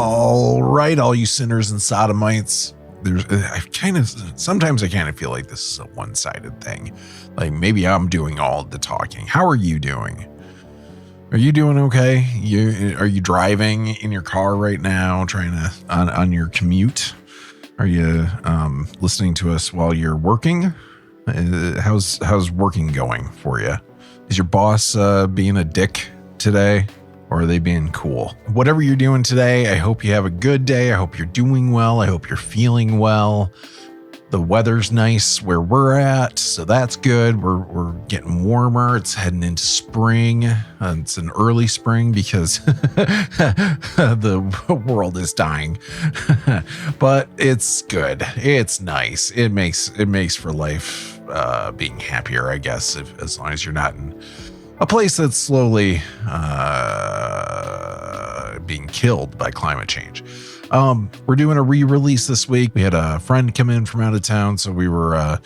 All right, all you sinners and sodomites. Sometimes I kind of feel like this is a one-sided thing. Like maybe I'm doing all the talking. How are you doing? Are you doing okay? Are you driving in your car right now, trying to on your commute? Are you listening to us while you're working? How's working going for you? Is your boss being a dick today? Or are they being cool? Whatever you're doing today, I hope you have a good day. I hope you're doing well. I hope you're feeling well. The weather's nice where we're at, so that's good. We're getting warmer. It's heading into spring. It's an early spring because the world is dying. But it's good. It's nice. It makes for life being happier, I guess, as long as you're not in a place that's slowly being killed by climate change. We're doing a re-release this week. We had a friend come in from out of town, so we were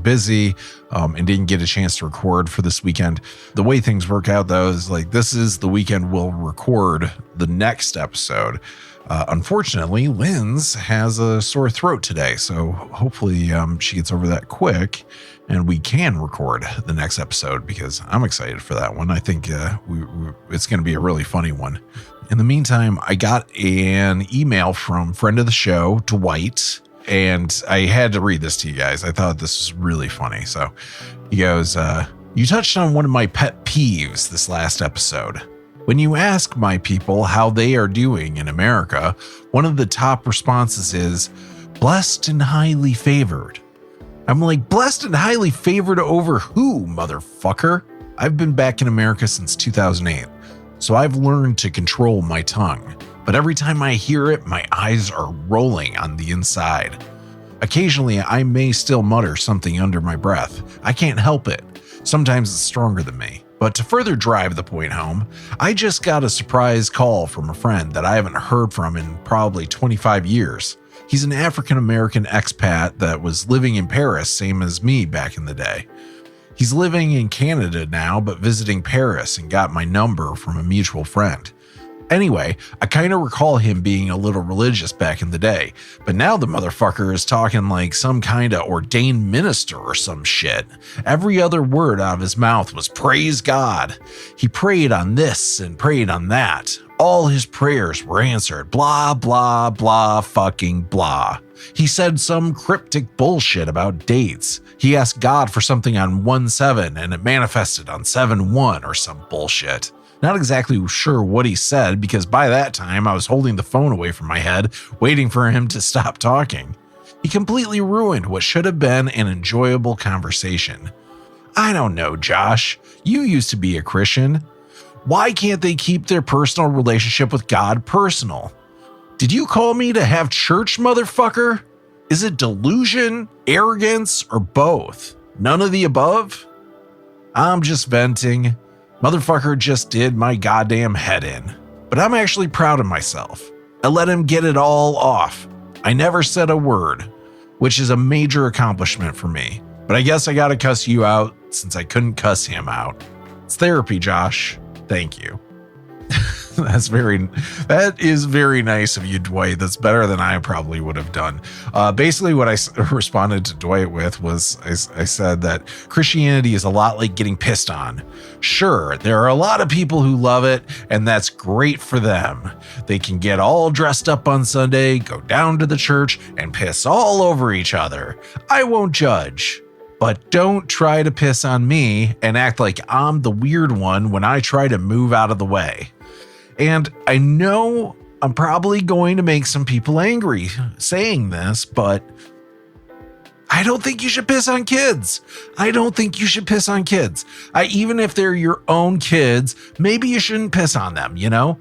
busy and didn't get a chance to record for this weekend. The way things work out, though, is like this is the weekend we'll record the next episode. Unfortunately, Lynn's has a sore throat today, so hopefully she gets over that quick and we can record the next episode because I'm excited for that one. I think it's going to be a really funny one. In the meantime, I got an email from friend of the show, Dwight, and I had to read this to you guys. I thought this was really funny. So he goes, you touched on one of my pet peeves this last episode. When you ask my people how they are doing in America, one of the top responses is, blessed and highly favored. I'm like, blessed and highly favored over who, motherfucker? I've been back in America since 2008, so I've learned to control my tongue. But every time I hear it, my eyes are rolling on the inside. Occasionally, I may still mutter something under my breath. I can't help it. Sometimes it's stronger than me. But to further drive the point home, I just got a surprise call from a friend that I haven't heard from in probably 25 years. He's an African-American expat that was living in Paris, same as me back in the day. He's living in Canada now, but visiting Paris and got my number from a mutual friend. Anyway, I kind of recall him being a little religious back in the day, but now the motherfucker is talking like some kind of ordained minister or some shit. Every other word out of his mouth was praise God. He prayed on this and prayed on that. All his prayers were answered. Blah, blah, blah, fucking blah. He said some cryptic bullshit about dates. He asked God for something on 1/7 and it manifested on 7/1 or some bullshit. Not exactly sure what he said because by that time I was holding the phone away from my head, waiting for him to stop talking. He completely ruined what should have been an enjoyable conversation. I don't know, Josh. You used to be a Christian. Why can't they keep their personal relationship with God personal? Did you call me to have church, motherfucker? Is it delusion, arrogance, or both? None of the above? I'm just venting. Motherfucker just did my goddamn head in. But I'm actually proud of myself. I let him get it all off. I never said a word, which is a major accomplishment for me. But I guess I gotta cuss you out since I couldn't cuss him out. It's therapy, Josh. Thank you. That is very nice of you, Dwight. That's better than I probably would have done. Basically what I responded to Dwight with was I said that Christianity is a lot like getting pissed on. Sure, there are a lot of people who love it, and that's great for them. They can get all dressed up on Sunday, go down to the church, and piss all over each other. I won't judge. But don't try to piss on me and act like I'm the weird one when I try to move out of the way. And I know I'm probably going to make some people angry saying this, but I don't think you should piss on kids. Even if they're your own kids, maybe you shouldn't piss on them, you know?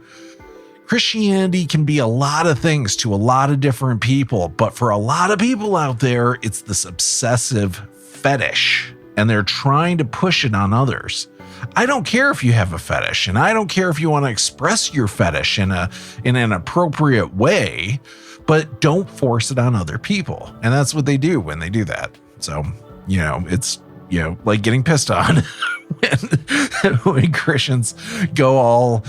Christianity can be a lot of things to a lot of different people, but for a lot of people out there, it's this obsessive fetish, and they're trying to push it on others. I don't care if you have a fetish, and I don't care if you want to express your fetish in an appropriate way, but don't force it on other people. And that's what they do when they do that. So, it's, like getting pissed on when Christians go all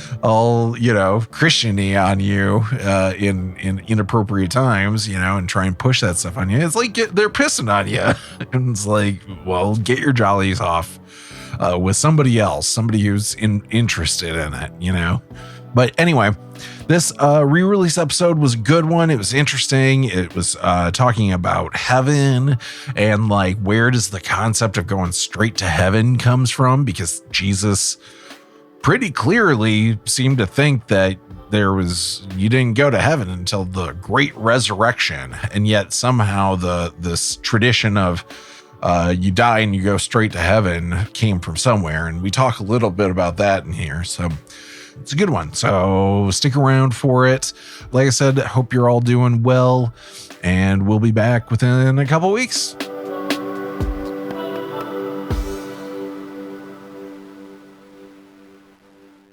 Christian-y on you in inappropriate times, and try and push that stuff on you. It's like they're pissing on you. And it's like, well, get your jollies off with somebody else, somebody who's interested in it, But anyway, this re-release episode was a good one. It was interesting. It was talking about heaven and like, where does the concept of going straight to heaven comes from? Because Jesus pretty clearly seemed to think that you didn't go to heaven until the great resurrection. And yet somehow this tradition of you die and you go straight to heaven came from somewhere. And we talk a little bit about that in here. So it's a good one. So stick around for it. Like I said, I hope you're all doing well, and we'll be back within a couple weeks.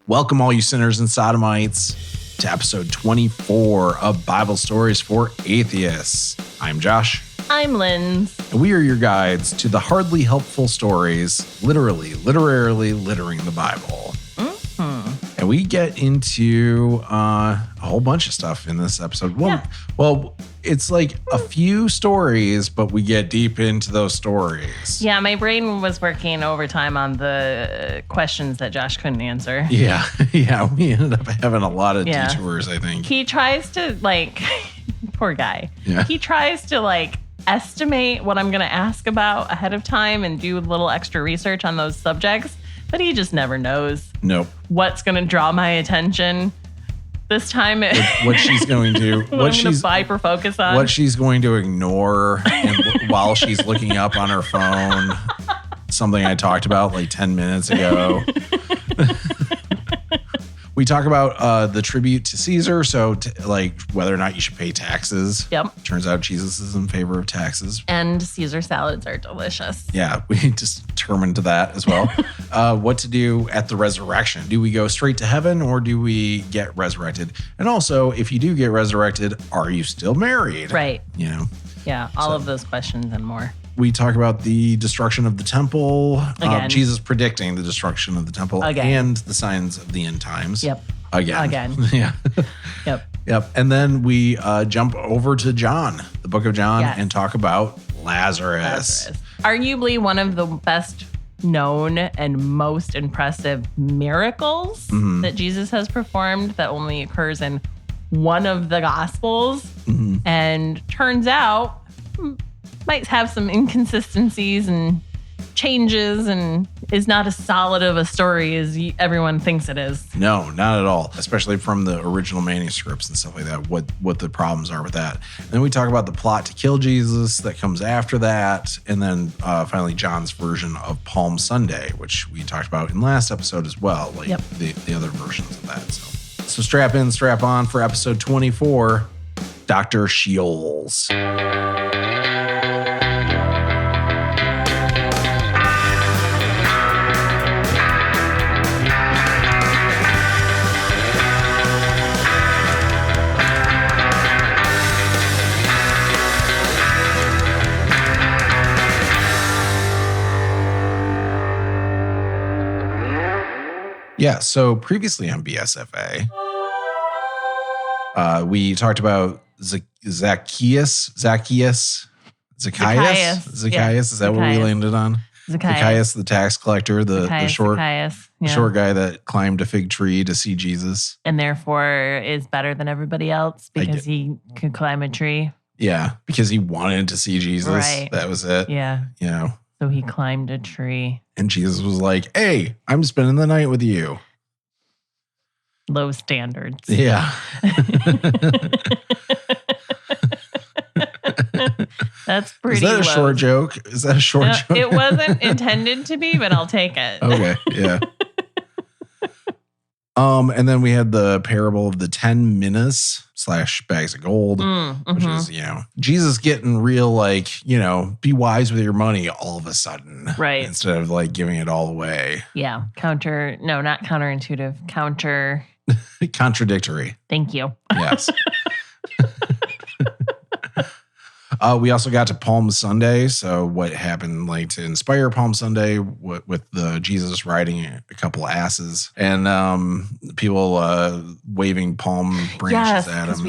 Welcome, all you sinners and sodomites, to episode 24 of Bible Stories for Atheists. I'm Josh. I'm Linz. And we are your guides to the hardly helpful stories, literally littering the Bible. And we get into a whole bunch of stuff in this episode. Well, it's like a few stories, but we get deep into those stories. Yeah, my brain was working overtime on the questions that Josh couldn't answer. Yeah, we ended up having a lot of detours, I think. He tries to, poor guy. Yeah. He tries to, estimate what I'm going to ask about ahead of time and do a little extra research on those subjects. But he just never knows what's going to draw my attention this time. What she's going to, what she's hyper-focus on. What she's going to ignore while she's looking up on her phone. Something I talked about 10 minutes ago. We talk about the tribute to Caesar. So whether or not you should pay taxes. Yep. Turns out Jesus is in favor of taxes. And Caesar salads are delicious. Yeah, we just determined that as well. What to do at the resurrection. Do we go straight to heaven or do we get resurrected? And also, if you do get resurrected, are you still married? Right. Yeah, all of those questions and more. We talk about the destruction of the temple. Jesus predicting the destruction of the temple and the signs of the end times. Yep. Again. Yeah. Yep. And then we jump over to John, the book of John, and talk about Lazarus. Arguably one of the best known and most impressive miracles that Jesus has performed that only occurs in one of the Gospels. And turns out might have some inconsistencies and changes and is not as solid of a story as everyone thinks it is. No, not at all. Especially from the original manuscripts and stuff like that, what the problems are with that. And then we talk about the plot to kill Jesus that comes after that. And then finally John's version of Palm Sunday, which we talked about in last episode as well, the other versions of that. So strap in, strap on for episode 24, Dr. Sheol's. Yeah, so previously on BSFA, we talked about Zacchaeus. Is that what we landed on? Zacchaeus, the tax collector, the short guy that climbed a fig tree to see Jesus. And therefore is better than everybody else because he could climb a tree. Yeah, because he wanted to see Jesus. Right. That was it. Yeah. So he climbed a tree. And Jesus was like, hey, I'm spending the night with you. Low standards. Yeah. That's pretty Is that a low. short joke? Joke? It wasn't intended to be, but I'll take it. Okay, yeah. And then we had the parable of the 10 minas / bags of gold, which is, Jesus getting real, be wise with your money all of a sudden. Right. Instead of giving it all away. Yeah. Not counterintuitive. Contradictory. Thank you. Yes. We also got to Palm Sunday. So what happened like to inspire Palm Sunday with the Jesus riding a couple asses and people waving palm branches at him.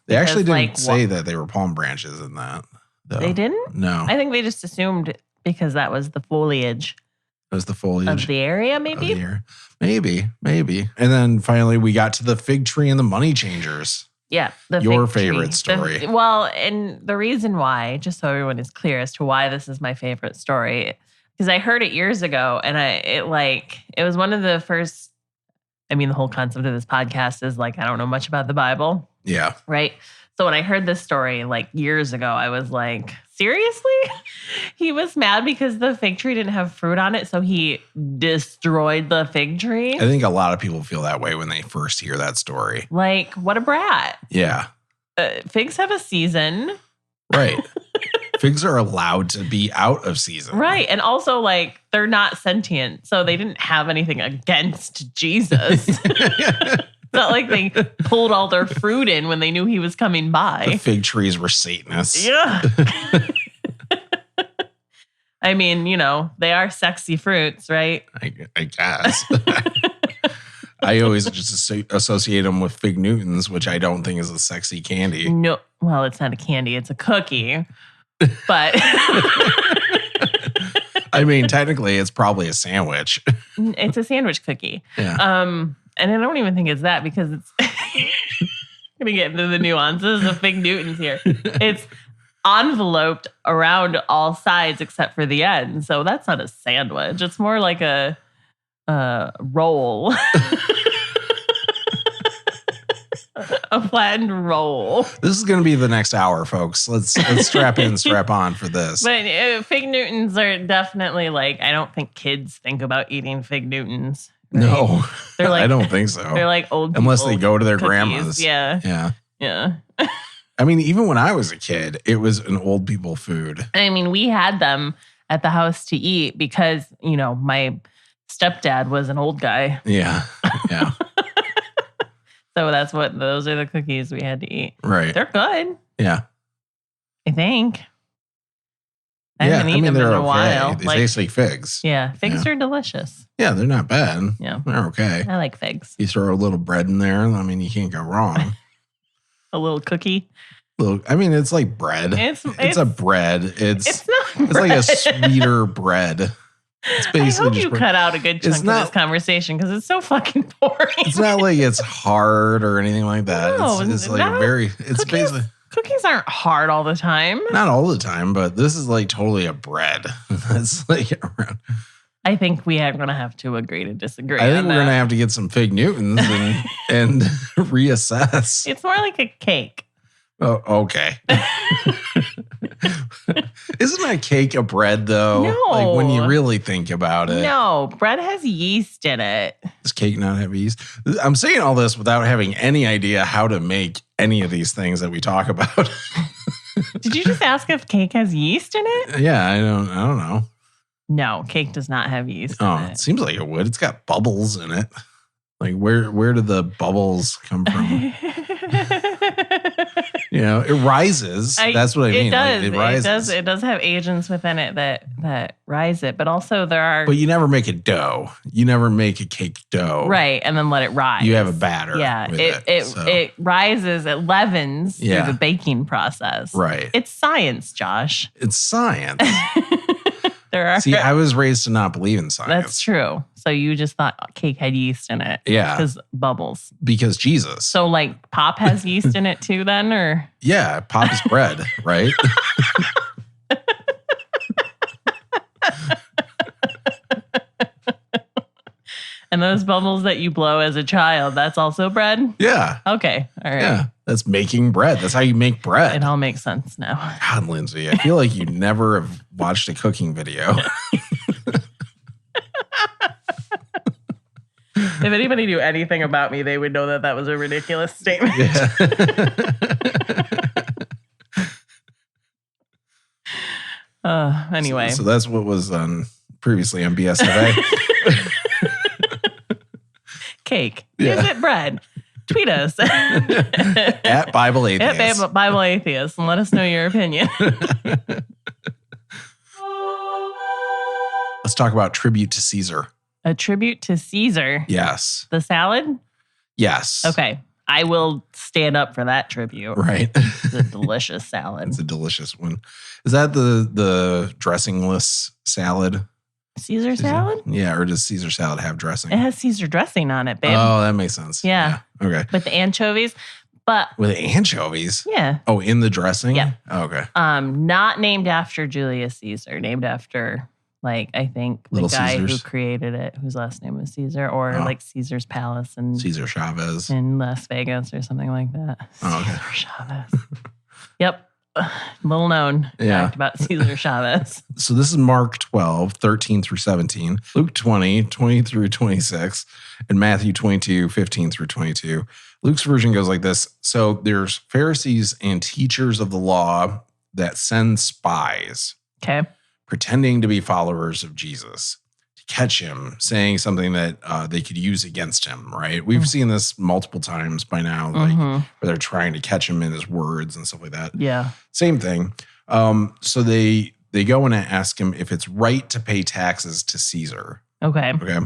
They actually didn't say that they were palm branches in that. Though. They didn't? No. I think they just assumed because that was the foliage. It was the foliage of the area, maybe? Maybe. And then finally we got to the fig tree and the money changers. Yeah. Your favorite story. And the reason why, just so everyone is clear as to why this is my favorite story, because I heard it years ago and it was one of the first, the whole concept of this podcast is like, I don't know much about the Bible. Yeah. Right. So when I heard this story like years ago, I was like, seriously? He was mad because the fig tree didn't have fruit on it, so he destroyed the fig tree. I think a lot of people feel that way when they first hear that story. Like, what a brat. Yeah. Figs have a season. Right. Figs are allowed to be out of season. Right. And also, like, they're not sentient, so they didn't have anything against Jesus. It's not like they pulled all their fruit in when they knew he was coming by. The fig trees were Satanists. Yeah. They are sexy fruits, right? I guess. I always just associate them with Fig Newtons, which I don't think is a sexy candy. No. Well, it's not a candy. It's a cookie. But... technically, it's probably a sandwich. It's a sandwich cookie. Yeah. And I don't even think it's that because it's going to get into the nuances of Fig Newtons here. It's enveloped around all sides except for the end. So that's not a sandwich. It's more like a roll. A flattened roll. This is going to be the next hour, folks. Let's strap in, strap on for this. But Fig Newtons are definitely like, I don't think kids think about eating Fig Newtons. Right? No, they're like, I don't think so. They're like old people. Unless they go to their cookies. grandmas. Yeah. Even when I was a kid, it was an old people food. We had them at the house to eat because, my stepdad was an old guy. Yeah. So those are the cookies we had to eat. Right. They're good. Yeah. I think. I haven't eaten them in a while. They taste like figs. Yeah. Figs are delicious. Yeah, they're not bad. Yeah. They're okay. I like figs. You throw a little bread in there. You can't go wrong. A little cookie. It's like bread. It's a bread. It's not bread. It's like a sweeter bread. It's basically I hope you cut out a good chunk of this conversation because it's so fucking boring. It's not like it's hard or anything like that. No, it's like basically... Cookies aren't hard all the time. Not all the time, but this is like totally a bread. That's like around. I think we are going to have to agree to disagree. I think we're going to have to get some Fig Newtons and reassess. It's more like a cake. Oh, okay. Isn't a cake a bread, though? No. Like when you really think about it. No, bread has yeast in it. Does cake not have yeast? I'm saying all this without having any idea how to make any of these things that we talk about. Did you just ask if cake has yeast in it? Yeah, I don't know. No, cake does not have yeast in it. It seems like it would. It's got bubbles in it. Like where do the bubbles come from? It rises. That's what I mean. It does. It rises. It does have agents within it that rise it, but also there are. But you never make a dough. You never make a cake dough. Right, and then let it rise. You have a batter. Yeah, it rises. It leavens through the baking process. Right. It's science, Josh. It's science. See, I was raised to not believe in science. That's true. So you just thought cake had yeast in it. Yeah. Because bubbles. Because Jesus. So like pop has yeast in it too then, or? Yeah, pop is bread, right? And those bubbles that you blow as a child, that's also bread? Yeah. Okay. All right. Yeah. That's making bread. That's how you make bread. It all makes sense now. God, Lindsay, I feel like you never have watched a cooking video. If anybody knew anything about me, they would know that was a ridiculous statement. Yeah. Anyway. So that's what was previously on BS today. Cake. Yeah. Is it bread? tweet us at Bible Atheist. At Bible Atheist, and let us know your opinion. Let's talk about tribute to Caesar. A tribute to Caesar? Yes. The salad? Yes. Okay. I will stand up for that tribute. Right. It's a delicious salad. It's a delicious one. Is that the dressingless salad? Caesar salad? Yeah, or does Caesar salad have dressing? It has Caesar dressing on it, babe. Oh, that makes sense. Yeah. Okay. With the anchovies. But with anchovies? Yeah. Oh, in the dressing? Yeah. Oh, okay. Not named after Julius Caesar, named after I think Little the guy Caesars. who created it, whose last name was Caesar, or Caesar's Palace Caesar Chavez in Las Vegas or something like that. Oh, okay. Caesar Chavez. Yep. Little known fact about Caesar Chavez. So this is Mark 12, 13 through 17, Luke 20, 20 through 26, and Matthew 22, 15 through 22. Luke's version goes like this. So there's Pharisees and teachers of the law that send spies. Okay. Pretending to be followers of Jesus to catch him saying something that they could use against him, right? We've seen this multiple times by now, where they're trying to catch him in his words and stuff like that. Yeah. Same thing. So they go in and ask him if it's right to pay taxes to Caesar. Okay. Okay.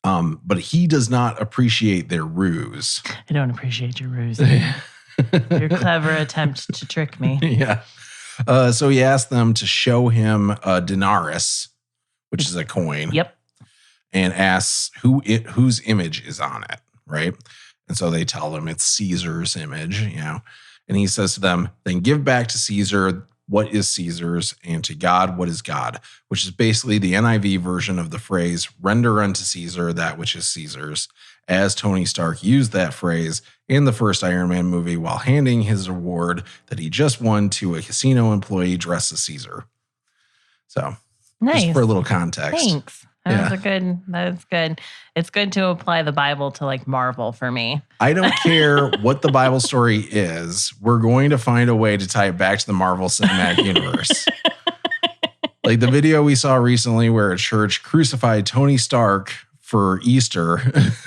But he does not appreciate their ruse. I don't appreciate your ruse. Your clever attempt to trick me. Yeah. So he asked them to show him a denarius, which is a coin. Yep. And asks whose image is on it, right? And so they tell him it's Caesar's image, And he says to them, then give back to Caesar what is Caesar's, and to God what is God, which is basically the NIV version of the phrase, render unto Caesar that which is Caesar's, as Tony Stark used that phrase in the first Iron Man movie while handing his award that he just won to a casino employee dressed as Caesar. So, nice. Just for a little context. Thanks. That is good. It's good to apply the Bible to Marvel for me. I don't care what the Bible story is. We're going to find a way to tie it back to the Marvel Cinematic Universe. Like the video we saw recently where a church crucified Tony Stark for Easter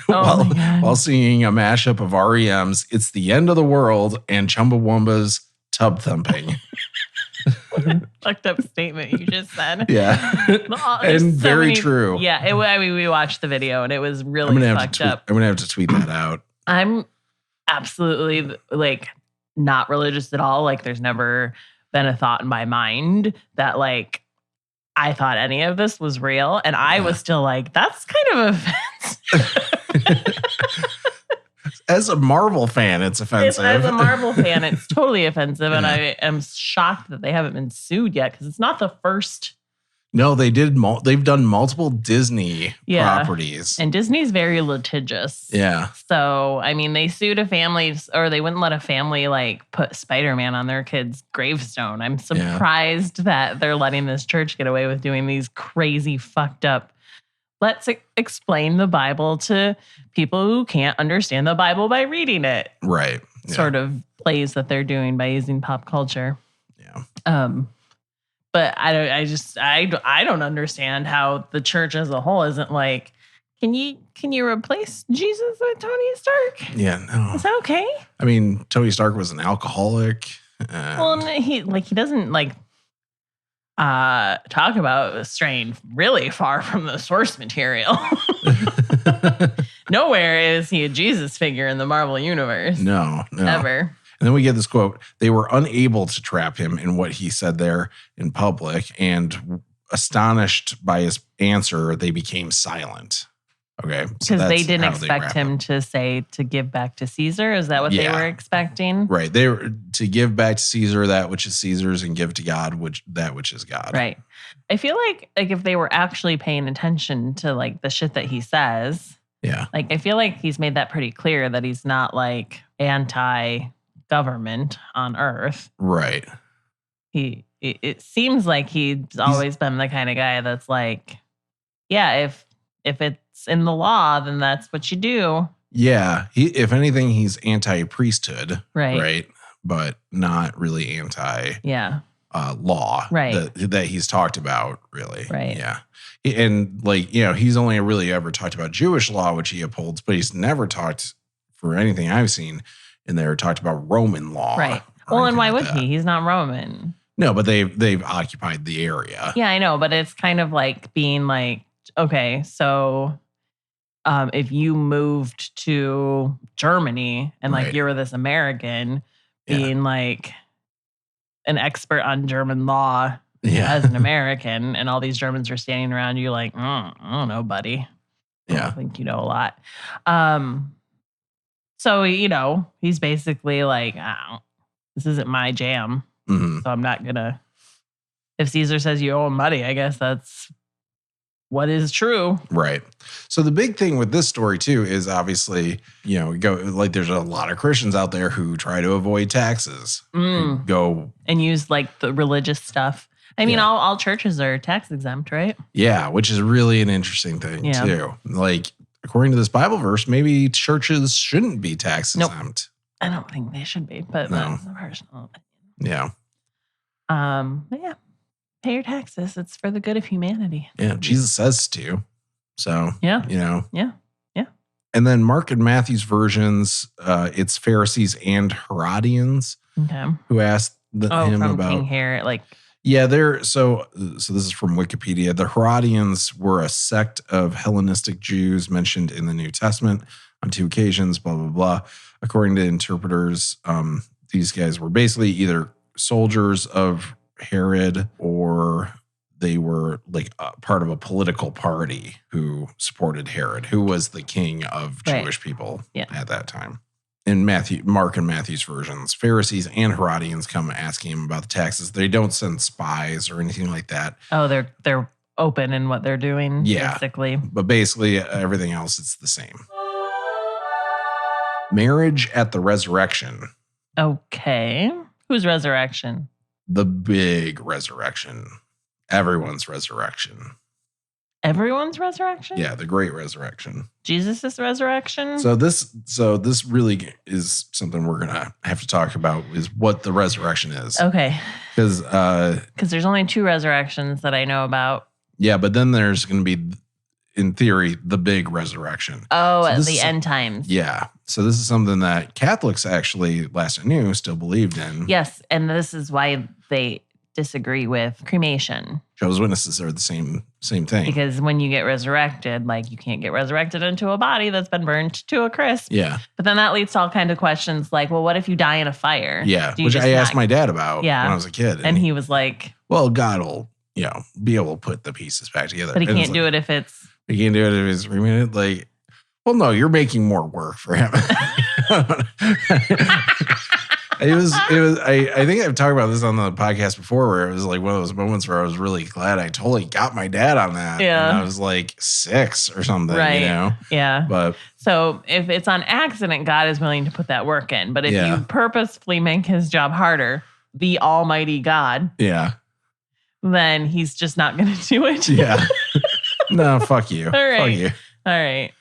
while singing a mashup of REM's It's the End of the World and Chumbawamba's Tub Thumping. Fucked up statement you just said. Yeah. And very true. Yeah. We watched the video and it was really fucked up. I'm going to have to tweet that out. I'm absolutely not religious at all. There's never been a thought in my mind that I thought any of this was real. And I was still that's kind of offensive. As a Marvel fan, it's offensive. As a Marvel fan, it's totally offensive. And I am shocked that they haven't been sued yet because it's not the first. No, they did. They've done multiple Disney properties. And Disney's very litigious. Yeah. So, they sued a family, or they wouldn't let a family put Spider-Man on their kid's gravestone. I'm surprised that they're letting this church get away with doing these crazy, fucked up. Let's explain the Bible to people who can't understand the Bible by reading it. Right. Yeah. Sort of plays that they're doing by using pop culture. Yeah. But I don't understand how the church as a whole isn't can you replace Jesus with Tony Stark? Yeah, no. Is that okay? Tony Stark was an alcoholic. Well, he doesn't talk about straying really far from the source material. Nowhere is he a Jesus figure in the Marvel universe. No. Ever. And then we get this quote, they were unable to trap him in what he said there in public, and astonished by his answer, they became silent. Okay. Because they didn't expect him to say to give back to Caesar. Is that what they were expecting? Right. They were to give back to Caesar that which is Caesar's and give to God that which is God. Right. I feel like if they were actually paying attention to the shit that he says. Yeah. I feel like he's made that pretty clear that he's not anti-government on earth. Right. It seems like he's always been the kind of guy that's if it's in the law, then that's what you do. Yeah. If anything, he's anti-priesthood. Right. Right. But not really anti law. Right. That he's talked about, really. Right. Yeah. And he's only really ever talked about Jewish law, which he upholds, but he's never talked for anything I've seen in there, talked about Roman law. Right. Well, and why would he? He's not Roman. No, but they've occupied the area. Yeah, I know, but it's kind of like being like, okay, so if you moved to Germany and like you were this American being like an expert on German law as an American, and all these Germans are standing around you like, I don't know, buddy. I don't think you know a lot. So, he's basically like, this isn't my jam. So I'm not going to, if Caesar says you owe him money, I guess that's what is true. Right. So the big thing with this story too is obviously, there's a lot of Christians out there who try to avoid taxes. Go and use like the religious stuff. I mean, all churches are tax exempt, right? Yeah, which is really an interesting thing too. Like, according to this Bible verse, maybe churches shouldn't be tax exempt. I don't think they should be, but that's a personal opinion. Yeah. Pay your taxes. It's for the good of humanity. Yeah, Jesus says to. So, Yeah. And then Mark and Matthew's versions, it's Pharisees and Herodians who asked him from about King Herod, Yeah, so this is from Wikipedia. The Herodians were a sect of Hellenistic Jews mentioned in the New Testament on 2 occasions, blah, blah, blah. According to interpreters, these guys were basically either soldiers of Herod or they were like part of a political party who supported Herod, who was the king of Jewish people at that time. In Mark and Matthew's versions, Pharisees and Herodians come asking him about the taxes. They don't send spies or anything like that. Oh, they're open in what they're doing, basically. But basically, everything else, it's the same. Marriage at the resurrection. Okay. Whose resurrection? The big resurrection. Everyone's resurrection. Everyone's resurrection? Yeah, the great resurrection. Jesus' resurrection? So this really is something we're going to have to talk about, is what the resurrection is. Okay. Because there's only 2 resurrections that I know about. Yeah, but then there's going to be, in theory, the big resurrection. Oh, at the end times. Yeah. So this is something that Catholics actually, last I knew, still believed in. Yes, and this is why they disagree with cremation. Jehovah's Witnesses are the same thing. Because when you get resurrected, you can't get resurrected into a body that's been burned to a crisp. Yeah. But then that leads to all kinds of questions like, well, what if you die in a fire? Yeah, which I asked my dad about when I was a kid. And he was like, well, God will, be able to put the pieces back together. But he can't do it if it's... He can't do it if it's cremated. Well, no, you're making more work for him. I think I've talked about this on the podcast before, where it was like one of those moments where I was really glad I totally got my dad on that. Yeah. And I was like 6 or something, right. Yeah. But so if it's on accident, God is willing to put that work in. But if you purposefully make his job harder, the Almighty God, then he's just not going to do it. Yeah. No, fuck you. All right. Fuck you. All right.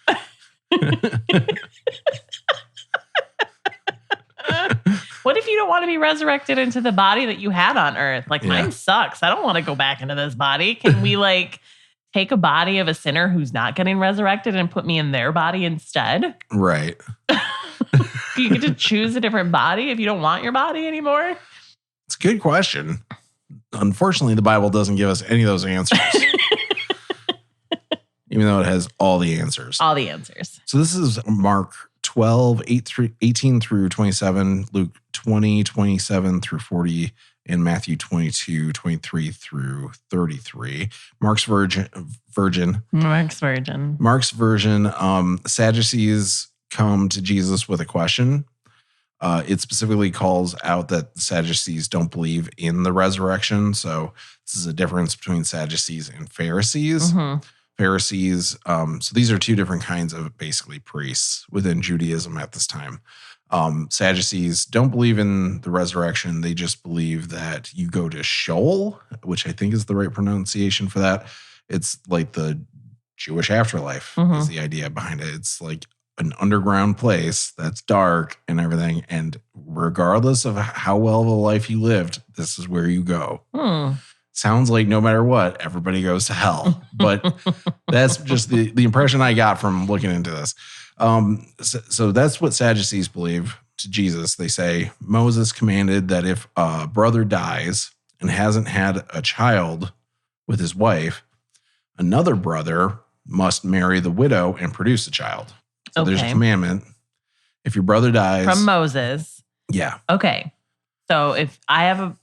What if you don't want to be resurrected into the body that you had on earth? Mine sucks. I don't want to go back into this body. Can we take a body of a sinner who's not getting resurrected and put me in their body instead? Right. Do you get to choose a different body if you don't want your body anymore? It's a good question. Unfortunately, the Bible doesn't give us any of those answers. Even though it has all the answers. All the answers. So this is Mark 12, 18 through 27, Luke 20, 27 through 40, and Matthew 22, 23 through 33. Mark's version. Sadducees come to Jesus with a question. It specifically calls out that the Sadducees don't believe in the resurrection. So this is a difference between Sadducees and Pharisees. Mm-hmm. Pharisees, so these are 2 different kinds of basically priests within Judaism at this time. Sadducees don't believe in the resurrection. They just believe that you go to Sheol, which I think is the right pronunciation for that. It's like the Jewish afterlife is the idea behind it. It's like an underground place that's dark and everything. And regardless of how well of a life you lived, this is where you go. Sounds like no matter what, everybody goes to hell. But that's just the impression I got from looking into this. So that's what Sadducees believe to Jesus. They say Moses commanded that if a brother dies and hasn't had a child with his wife, another brother must marry the widow and produce a child. So there's a commandment. If your brother dies. From Moses. Yeah. Okay. So if I'm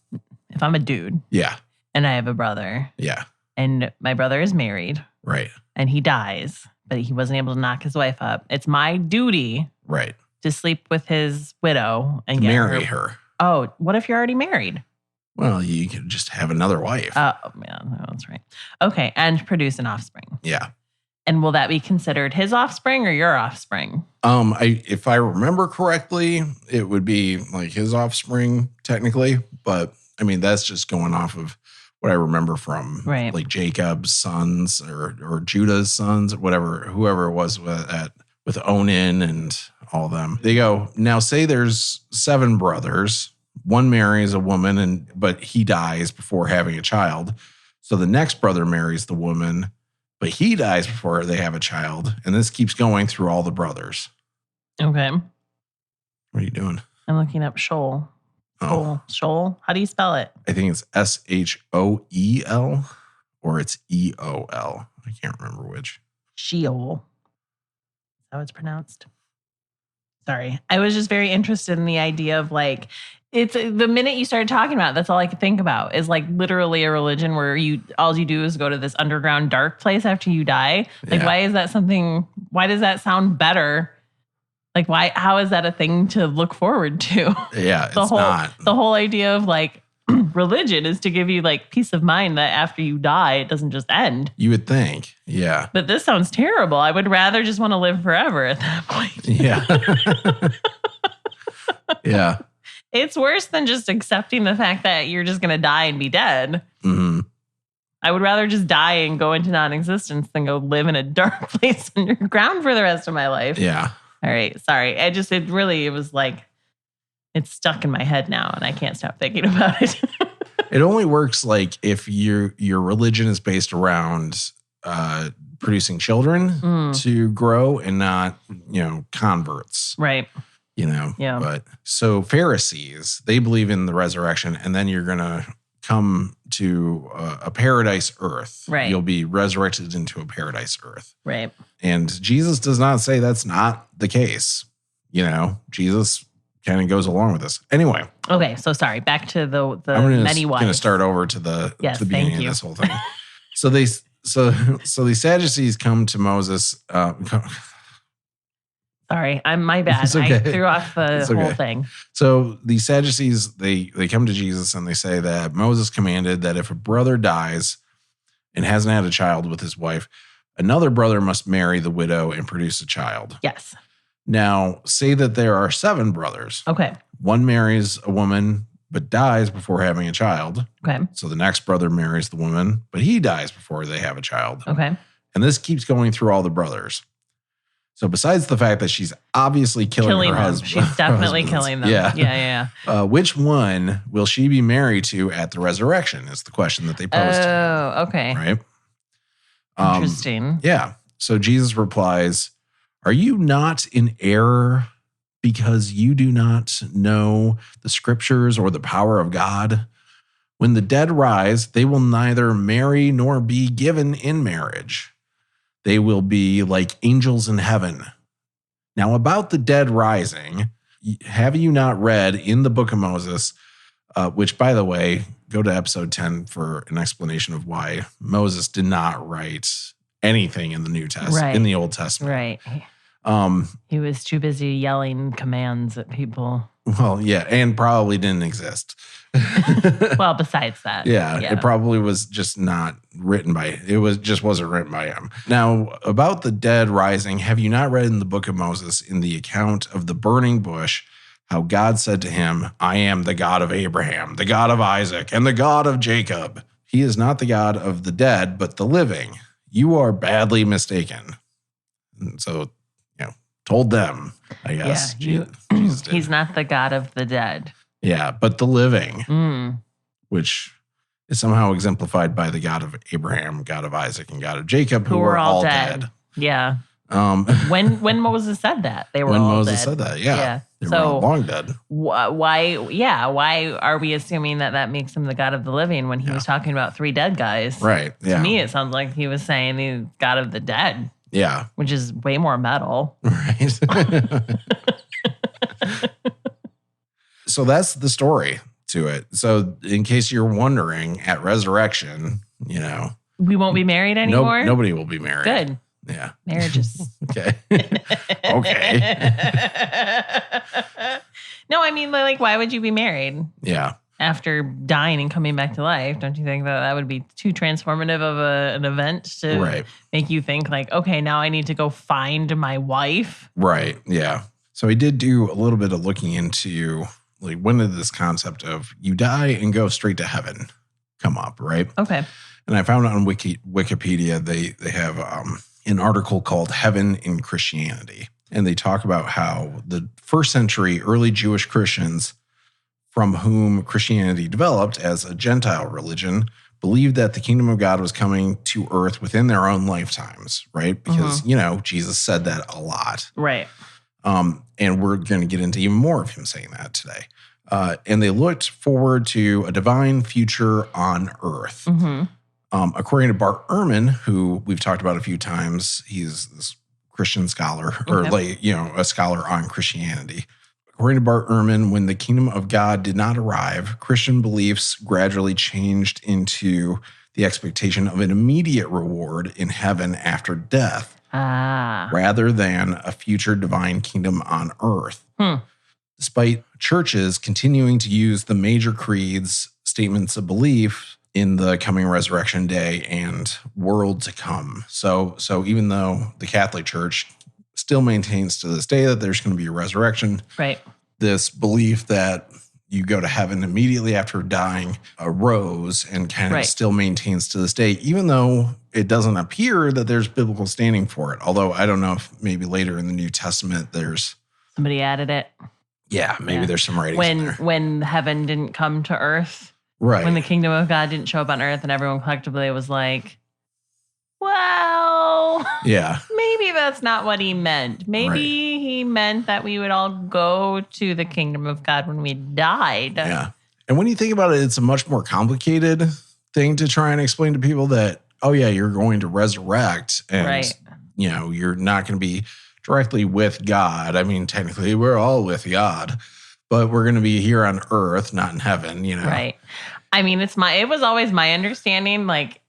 a dude. Yeah. And I have a brother. Yeah. And my brother is married. Right. And he dies, but he wasn't able to knock his wife up. It's my duty. Right. To sleep with his widow and marry her. Oh, what if you're already married? Well, you could just have another wife. Oh, yeah, that's right. Okay, and produce an offspring. Yeah. And will that be considered his offspring or your offspring? If I remember correctly, it would be like his offspring technically, but I mean that's just going off of what I remember from like Jacob's sons or Judah's sons, whoever it was with Onan and all of them. They go, now say there's 7 brothers. One marries a woman, but he dies before having a child. So the next brother marries the woman, but he dies before they have a child. And this keeps going through all the brothers. Okay. What are you doing? I'm looking up Sheol. Oh. Sheol. How do you spell it? I think it's Shoel or it's EOL. I can't remember which. Sheol. Is that how it's pronounced? Sorry. I was just very interested in the idea of like, it's the minute you started talking about it, that's all I could think about is like literally a religion where all you do is go to this underground dark place after you die. Like, why is that something? Why does that sound better? Like, how is that a thing to look forward to? Yeah, it's not. The whole idea of like religion is to give you like peace of mind that after you die, it doesn't just end. You would think. Yeah. But this sounds terrible. I would rather just want to live forever at that point. Yeah. Yeah. It's worse than just accepting the fact that you're just going to die and be dead. Mm-hmm. I would rather just die and go into non-existence than go live in a dark place underground for the rest of my life. Yeah. All right. Sorry. It was like, it's stuck in my head now and I can't stop thinking about it. It only works like if your religion is based around producing children to grow and not, converts. Right. Yeah. But so Pharisees, they believe in the resurrection and then you're going to come to a paradise earth. Right. You'll be resurrected into a paradise earth. Right. And Jesus does not say that's not the case. Jesus kind of goes along with this. Anyway. Okay. So sorry. Back to the many wives. I'm going to start over to the beginning of this whole thing. So these Sadducees come to Moses. Sorry, my bad. Okay. I threw off the whole thing. So the Sadducees, they come to Jesus and they say that Moses commanded that if a brother dies and hasn't had a child with his wife, another brother must marry the widow and produce a child. Yes. Now, say that there are 7 brothers. Okay. One marries a woman but dies before having a child. Okay. So the next brother marries the woman, but he dies before they have a child. Okay. And this keeps going through all the brothers. So besides the fact that she's obviously killing her husband. She's definitely killing them. Yeah. Which one will she be married to at the resurrection is the question that they posed. Oh, okay. Right? Interesting. Yeah. So Jesus replies, "Are you not in error because you do not know the scriptures or the power of God? When the dead rise, they will neither marry nor be given in marriage. They will be like angels in heaven. Now, about the dead rising, have you not read in the book of Moses, which, by the way, go to episode 10 for an explanation of why Moses did not write anything in the New Testament, in the Old Testament. Right. He was too busy yelling commands at people. Well, yeah, and probably didn't exist. Well, besides that. Yeah, it probably was just not written by, wasn't written by him. Now, about the dead rising, have you not read in the book of Moses in the account of the burning bush, how God said to him, I am the God of Abraham, the God of Isaac, and the God of Jacob. He is not the God of the dead, but the living. You are badly mistaken. And so, told them, I guess. Yeah, he's not the God of the dead. Yeah, but the living, which is somehow exemplified by the God of Abraham, God of Isaac, and God of Jacob, who are all dead. Yeah. When Moses said that, they were when all Moses dead. said that, yeah. They were So all long dead. why are we assuming that makes him the God of the living when he was talking about 3 dead guys? Right. Yeah. To me, it sounds like he was saying he's God of the dead. Yeah. Which is way more metal. Right. So that's the story to it. So in case you're wondering, at resurrection, we won't be married anymore? Nobody will be married. Good. Yeah. Marriage is... Okay. Okay. No, I mean, like, why would you be married? Yeah. After dying and coming back to life? Don't you think that would be too transformative of an event to make you think like, okay, now I need to go find my wife? Right. Yeah. So I did do a little bit of looking into like when did this concept of you die and go straight to heaven come up, right? Okay. And I found on Wikipedia, they have an article called Heaven in Christianity. And they talk about how the first century early Jewish Christians, from whom Christianity developed as a Gentile religion, believed that the kingdom of God was coming to earth within their own lifetimes, right? Because, Jesus said that a lot. Right. And we're going to get into even more of him saying that today. And they looked forward to a divine future on earth. Mm-hmm. According to Bart Ehrman, who we've talked about a few times, he's this Christian scholar, or a scholar on Christianity. According to Bart Ehrman, when the kingdom of God did not arrive, Christian beliefs gradually changed into the expectation of an immediate reward in heaven after death, rather than a future divine kingdom on earth. Despite churches continuing to use the major creeds, statements of belief in the coming resurrection day and world to come. So even though the Catholic Church still maintains to this day that there's going to be a resurrection, right? This belief that you go to heaven immediately after dying arose and kind of still maintains to this day, even though it doesn't appear that there's biblical standing for it. Although I don't know if maybe later in the New Testament there's... Somebody added it. Yeah, maybe there's some writings in there. When heaven didn't come to earth. Right. When the kingdom of God didn't show up on earth and everyone collectively was like, well, maybe that's not what he meant. Maybe he meant that we would all go to the kingdom of God when we died. Yeah. And when you think about it, it's a much more complicated thing to try and explain to people that, oh yeah, you're going to resurrect and, you're not going to be directly with God. I mean, technically we're all with God, but we're going to be here on earth, not in heaven, Right. I mean, it was always my understanding, like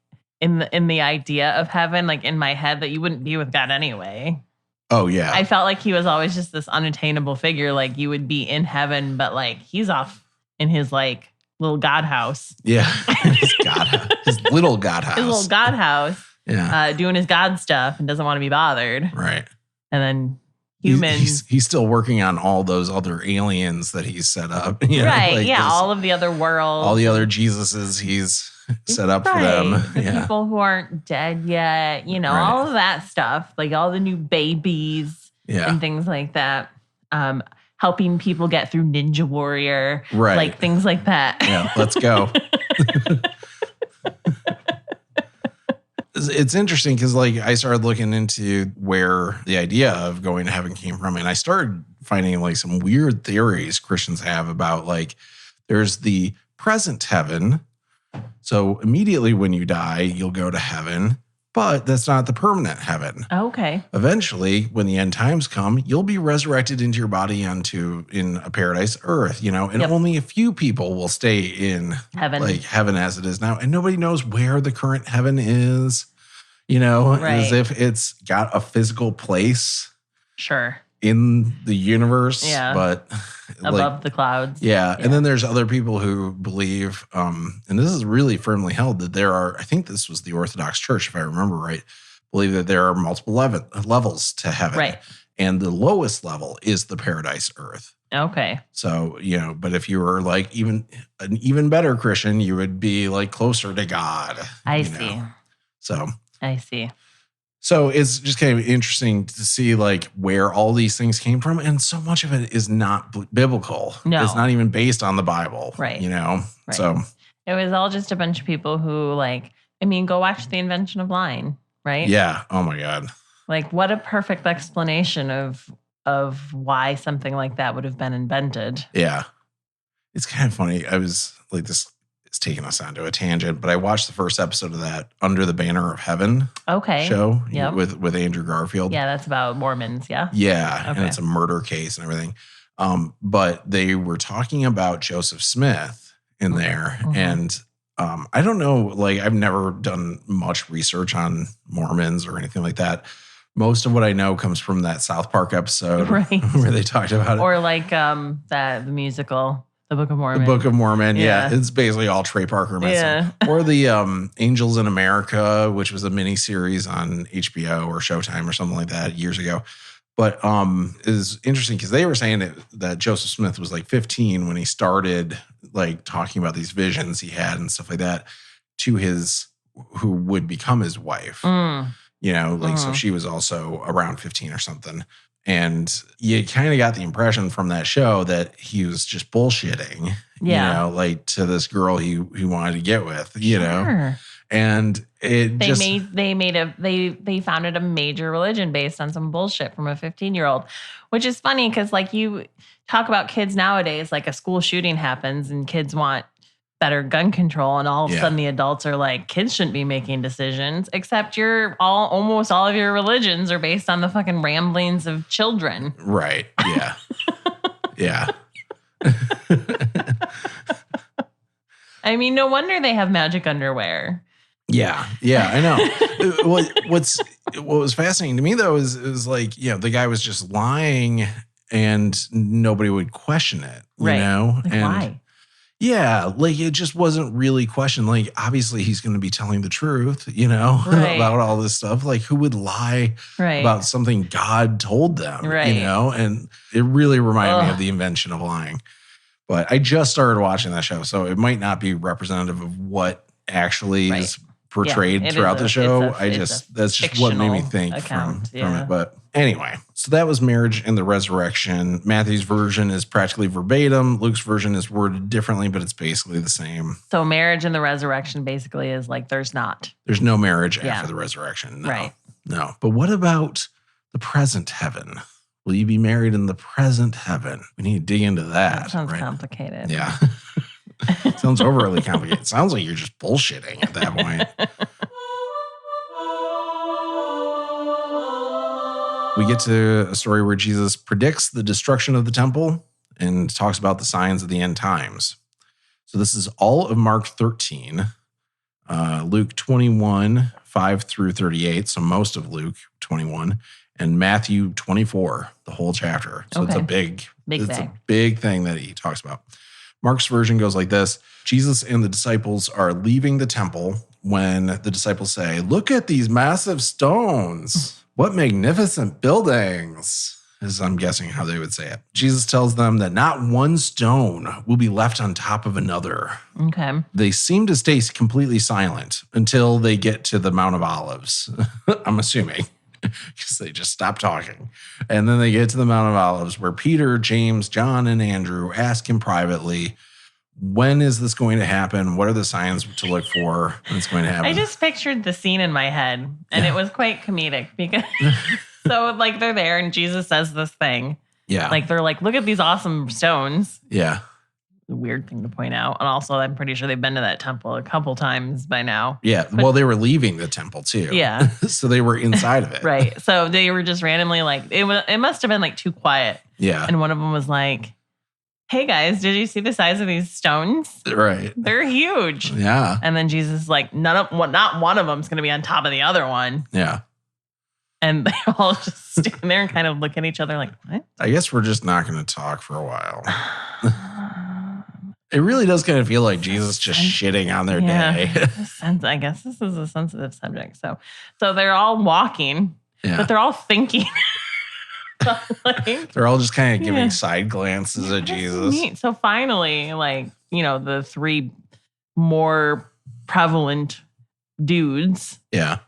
in the idea of heaven, like in my head, that you wouldn't be with God anyway. Oh yeah. I felt like he was always just this unattainable figure. Like you would be in heaven, but like he's off in his like little God house. Yeah. His little God house. His little God house. Yeah. Doing his God stuff and doesn't want to be bothered. Right. And then humans. He's still working on all those other aliens that he's set up. Right. All of the other worlds. All the other Jesuses he's set up for them. The people who aren't dead yet, all of that stuff, like all the new babies and things like that. Helping people get through Ninja Warrior. Right. Like things like that. Yeah, let's go. It's interesting because like I started looking into where the idea of going to heaven came from, and I started finding like some weird theories Christians have about like there's the present heaven. So immediately when you die, you'll go to heaven, but that's not the permanent heaven. Okay. Eventually, when the end times come, you'll be resurrected into your body in a paradise earth, and only a few people will stay in heaven, like heaven as it is now. And nobody knows where the current heaven is, as if it's got a physical place. Sure. In the universe, but above the clouds. Yeah. And then there's other people who believe, and this is really firmly held, that there are, I think this was the Orthodox Church, if I remember right, believe that there are multiple levels to heaven. Right. And the lowest level is the paradise earth. Okay. So, but if you were like an even better Christian, you would be like closer to God. I see. So. I see. So it's just kind of interesting to see like where all these things came from. And so much of it is not biblical. No. It's not even based on the Bible. Right. Right. So it was all just a bunch of people who go watch The Invention of Lying, right? Yeah. Oh my God. Like, what a perfect explanation of why something like that would have been invented. Yeah. It's kind of funny. I was like, this is taking us onto a tangent, but I watched the first episode of that Under the Banner of Heaven show with Andrew Garfield. Yeah, that's about Mormons, yeah? Yeah, okay. And it's a murder case and everything. But they were talking about Joseph Smith in there. Mm-hmm. And I don't know, like I've never done much research on Mormons or anything like that. Most of what I know comes from that South Park episode where they talked about it. Or like the musical, The Book of Mormon. The Book of Mormon, yeah. It's basically all Trey Parker messing. Yeah. Or the Angels in America, which was a miniseries on HBO or Showtime or something like that years ago. But it was interesting because they were saying that Joseph Smith was like 15 when he started like talking about these visions he had and stuff like that to who would become his wife. You know, like, so she was also around 15 or something. And you kind of got the impression from that show that he was just bullshitting, you know, like to this girl he wanted to get with, you know. And they founded a major religion based on some bullshit from a 15-year-old, which is funny because like you talk about kids nowadays, like a school shooting happens and kids want better gun control, and all of a sudden the adults are like, kids shouldn't be making decisions, except almost all of your religions are based on the fucking ramblings of children. Right. Yeah. Yeah. I mean, no wonder they have magic underwear. Yeah. Yeah, I know. What was fascinating to me though is like, you know, the guy was just lying and nobody would question it, you know? Like, why? Yeah, like it just wasn't really questioned. Like, obviously, he's going to be telling the truth, you know, about all this stuff. Like, who would lie about something God told them, you know? And it really reminded me of the invention of lying. But I just started watching that show, so it might not be representative of what actually is portrayed throughout the show. That's just what made me think from it. But anyway, so that was marriage and the resurrection. Matthew's version is practically verbatim. Luke's version is worded differently, but it's basically the same. So marriage and the resurrection basically is like there's no marriage after the resurrection. No, no. But what about the present heaven? Will you be married in the present heaven? We need to dig into that. That sounds complicated. Yeah. Sounds overly complicated. It sounds like you're just bullshitting at that point. We get to a story where Jesus predicts the destruction of the temple and talks about the signs of the end times. So this is all of Mark 13, Luke 21, 5 through 38, so most of Luke 21, and Matthew 24, the whole chapter. So it's a big thing that he talks about. Mark's version goes like this. Jesus and the disciples are leaving the temple when the disciples say, "Look at these massive stones. What magnificent buildings," is I'm guessing how they would say it. Jesus tells them that not one stone will be left on top of another. Okay. They seem to stay completely silent until they get to the Mount of Olives, I'm assuming, because they just stop talking. And then they get to the Mount of Olives where Peter, James, John, and Andrew ask him privately, when is this going to happen? What are the signs to look for when it's going to happen? I just pictured the scene in my head, and it was quite comedic because so like they're there and Jesus says this thing. Yeah. Like they're like, look at these awesome stones. Yeah. The weird thing to point out. And also I'm pretty sure they've been to that temple a couple times by now. Yeah. Well, they were leaving the temple too. Yeah. So they were inside of it. Right. So they were just randomly like, it must have been like too quiet. Yeah. And one of them was like, "Hey guys, did you see the size of these stones? Right. They're huge." Yeah. And then Jesus is like, not one of them's going to be on top of the other one. Yeah. And they all just stand there and kind of look at each other like, what? I guess we're just not going to talk for a while. It really does kind of feel like Jesus just shitting on their day. I guess this is a sensitive subject. So they're all walking, but they're all thinking. They're all just kind of giving side glances at Jesus. Neat. So finally, like, you know, the three more prevalent dudes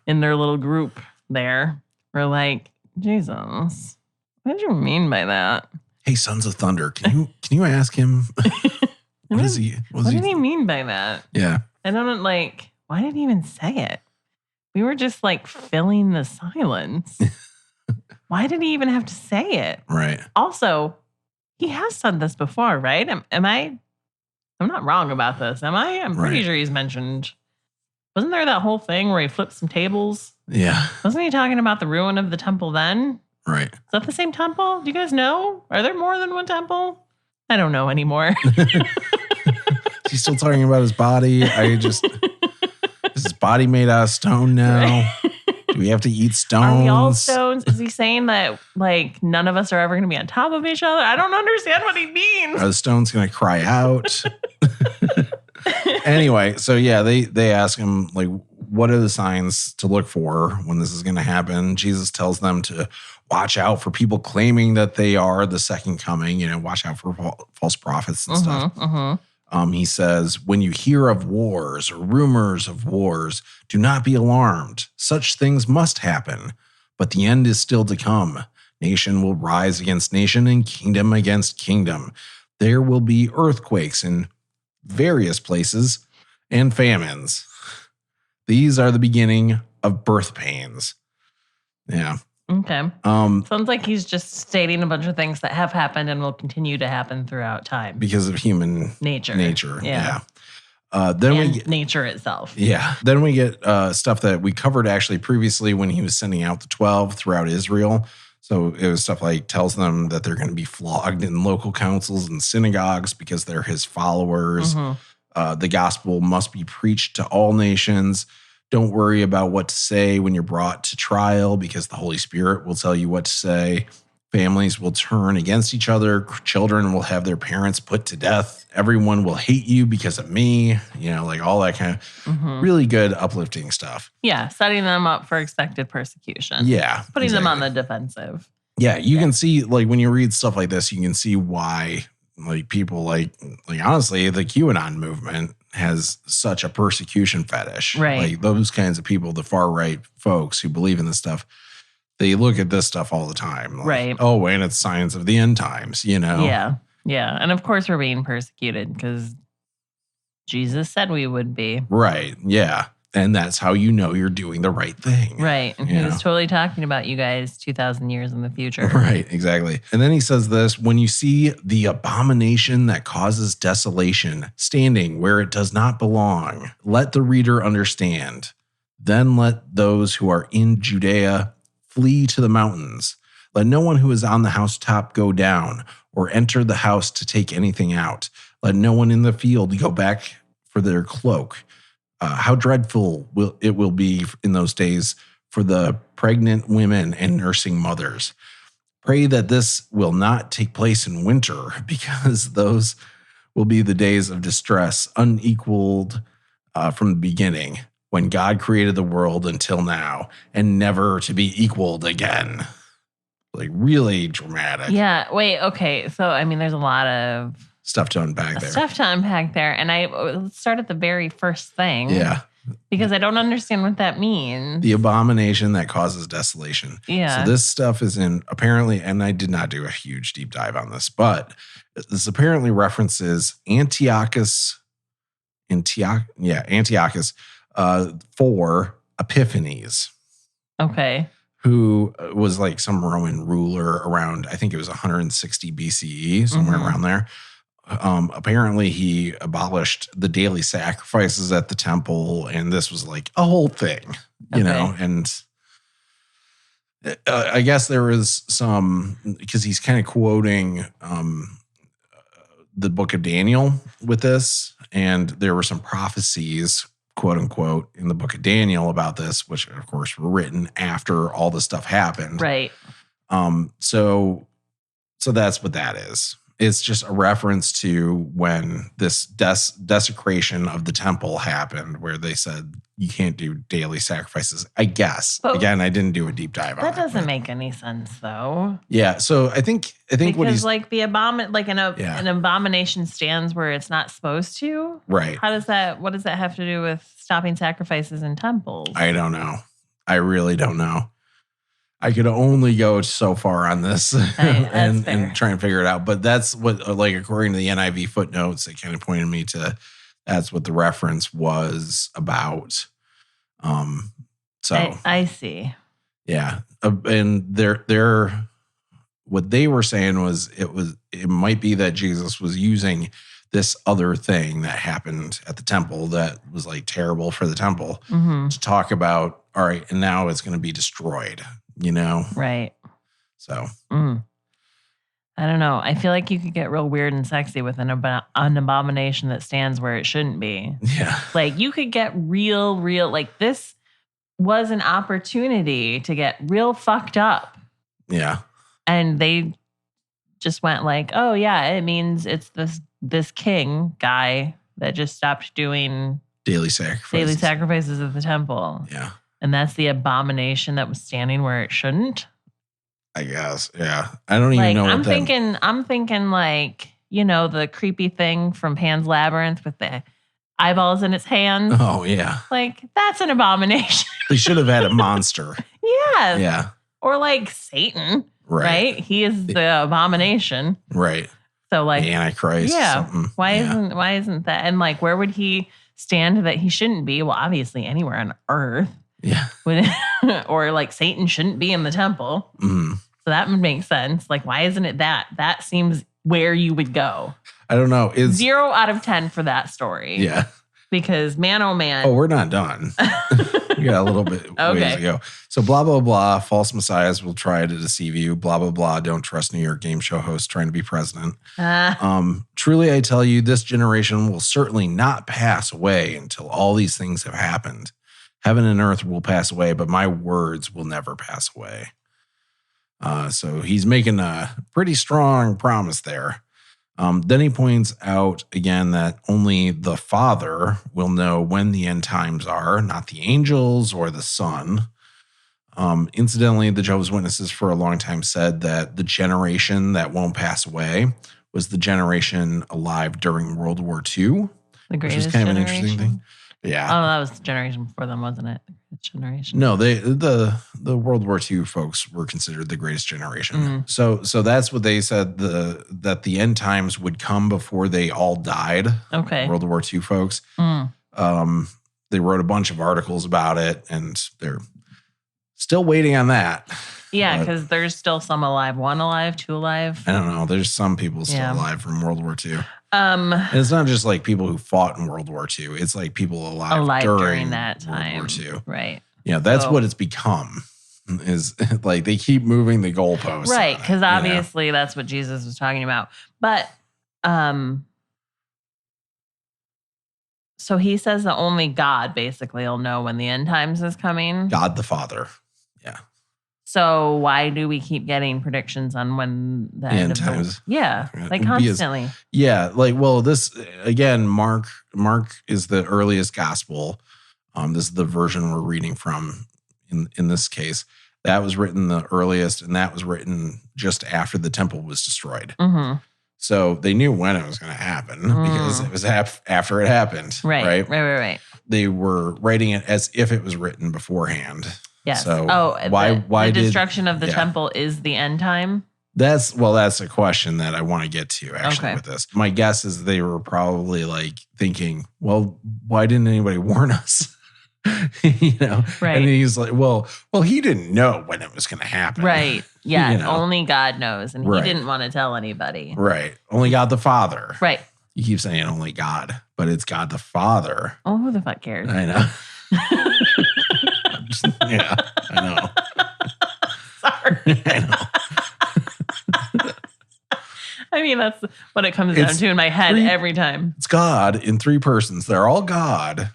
in their little group there were like, "Jesus, what did you mean by that? Hey, Sons of Thunder, can you ask him what did he mean by that?" Yeah. I don't why did he even say it? We were just like filling the silence. Why did he even have to say it? Right. Also, he has said this before, right? Am I? I'm not wrong about this, am I? I'm pretty sure he's mentioned. Wasn't there that whole thing where he flipped some tables? Yeah. Wasn't he talking about the ruin of the temple then? Right. Is that the same temple? Do you guys know? Are there more than one temple? I don't know anymore. He's still talking about his body. Is his body made out of stone now? Right. Do we have to eat stones? Are we all stones? Is he saying that like none of us are ever going to be on top of each other? I don't understand what he means. Are the stones going to cry out? Anyway, so yeah, they ask him like, what are the signs to look for when this is going to happen? Jesus tells them to watch out for people claiming that they are the second coming. Watch out for false prophets and stuff. He says, when you hear of wars or rumors of wars, do not be alarmed. Such things must happen, but the end is still to come. Nation will rise against nation and kingdom against kingdom. There will be earthquakes in various places and famines. These are the beginning of birth pains. Yeah. Okay. Sounds like he's just stating a bunch of things that have happened and will continue to happen throughout time. Because of human nature. Yeah. Then we get nature itself. Yeah. Then we get stuff that we covered actually previously when he was sending out the 12 throughout Israel. So it was stuff like tells them that they're going to be flogged in local councils and synagogues because they're his followers. The gospel must be preached to all nations. Don't worry about what to say when you're brought to trial because the Holy Spirit will tell you what to say. Families will turn against each other. Children will have their parents put to death. Everyone will hate you because of me. Like all that kind of really good uplifting stuff. Yeah, setting them up for expected persecution. Yeah. Putting them on the defensive. Yeah, you can see, like, when you read stuff like this, you can see why, like, people like honestly, the QAnon movement has such a persecution fetish. Right. Like, those kinds of people, the far right folks who believe in this stuff, they look at this stuff all the time. Like, right. Oh, and it's signs of the end times, Yeah. Yeah. And of course, we're being persecuted because Jesus said we would be. Right. Yeah. And that's how you know you're doing the right thing. Right. And he was totally talking about you guys 2,000 years in the future. Right, exactly. And then he says this, when you see the abomination that causes desolation standing where it does not belong, let the reader understand. Then let those who are in Judea flee to the mountains. Let no one who is on the housetop go down or enter the house to take anything out. Let no one in the field go back for their cloak. How dreadful it will be in those days for the pregnant women and nursing mothers. Pray that this will not take place in winter, because those will be the days of distress, unequaled from the beginning, when God created the world until now, and never to be equaled again. Like, really dramatic. Yeah. Wait. Okay. So, I mean, there's a lot of stuff to unpack there. And let's start at the very first thing. Yeah. Because I don't understand what that means. The abomination that causes desolation. Yeah. So this stuff is in, apparently, and I did not do a huge deep dive on this, but this apparently references Antiochus 4 Epiphanes. Okay. Who was like some Roman ruler around, I think it was 160 BCE, somewhere around there. Apparently he abolished the daily sacrifices at the temple, and this was like a whole thing, you know, and I guess there was some, because he's kind of quoting the book of Daniel with this, and there were some prophecies, quote unquote, in the book of Daniel about this, which of course were written after all this stuff happened. Right. So that's what that is. It's just a reference to when this desecration of the temple happened, where they said you can't do daily sacrifices, I guess. But again, I didn't do a deep dive on it. That doesn't make any sense, though. Yeah, so I think because what he's like an abomination stands where it's not supposed to. Right. What does that have to do with stopping sacrifices in temples? I don't know. I really don't know. I could only go so far on this and try and figure it out. But that's what, like, according to the NIV footnotes, it kind of pointed me to, that's what the reference was about. So I see. Yeah. And they're what they were saying was it might be that Jesus was using this other thing that happened at the temple that was like terrible for the temple to talk about, all right, and now it's going to be destroyed, Right. So I don't know. I feel like you could get real weird and sexy with an abomination that stands where it shouldn't be. Yeah. Like you could get real, like this was an opportunity to get real fucked up. Yeah. And they just went like, oh yeah, it means it's this king guy that just stopped doing daily sacrifices at the temple. Yeah. And that's the abomination that was standing where it shouldn't. I guess. Yeah. I don't even know what I'm thinking like, the creepy thing from Pan's Labyrinth with the eyeballs in its hands. Oh, yeah. Like, that's an abomination. They should have had a monster. Yes. Yeah. Or like Satan. Right? He is the abomination. Right. So like the Antichrist. Yeah. Something. Why isn't that? And like, where would he stand that he shouldn't be? Well, obviously anywhere on earth. Yeah. Or like Satan shouldn't be in the temple. So that would make sense. Like, why isn't it that? That seems where you would go. I don't know. 0 out of 10 for that story. Yeah. Because man, oh man. Oh, we're not done. We got a little bit ways to go. So blah, blah, blah. False messiahs will try to deceive you. Blah, blah, blah. Don't trust New York game show host trying to be president. Truly, I tell you, this generation will certainly not pass away until all these things have happened. Heaven and earth will pass away, but my words will never pass away. So he's making a pretty strong promise there. Then he points out again that only the Father will know when the end times are, not the angels or the Son. Incidentally, the Jehovah's Witnesses for a long time said that the generation that won't pass away was the generation alive during World War II, which is kind of an interesting thing. Yeah. Oh, that was the generation before them, wasn't it? Generation. No, the World War II folks were considered the greatest generation. So that's what they said, that the end times would come before they all died. Okay. World War II folks. They wrote a bunch of articles about it, and they're still waiting on that. Yeah, because there's still some alive. 1 alive, 2 alive. I don't know. There's some people still alive from World War II. And it's not just like people who fought in World War II. It's like people alive during that time. World War II. Right. Yeah, that's what it's become. Is like they keep moving the goalposts. Right, because obviously that's what Jesus was talking about. But so he says that only God basically will know when the end times is coming. God the Father. Yeah. So why do we keep getting predictions on when the end of times? Like constantly. This again, Mark is the earliest gospel. This is the version we're reading from in this case. That was written the earliest, and that was written just after the temple was destroyed. So they knew when it was going to happen because it was after it happened. Right. They were writing it as if it was written beforehand. Yes. So why the destruction of the temple is the end time? That's a question that I want to get to actually with this. My guess is they were probably like thinking, well, why didn't anybody warn us? Right. And he's like, well, he didn't know when it was going to happen. Right. Yeah. Only God knows. And he didn't want to tell anybody. Right. Only God the Father. Right. You keep saying only God, but it's God the Father. Oh, who the fuck cares? I know. I know. Sorry. I know. I mean, that's what it comes down to in my head every time. It's God in 3 persons. They're all God,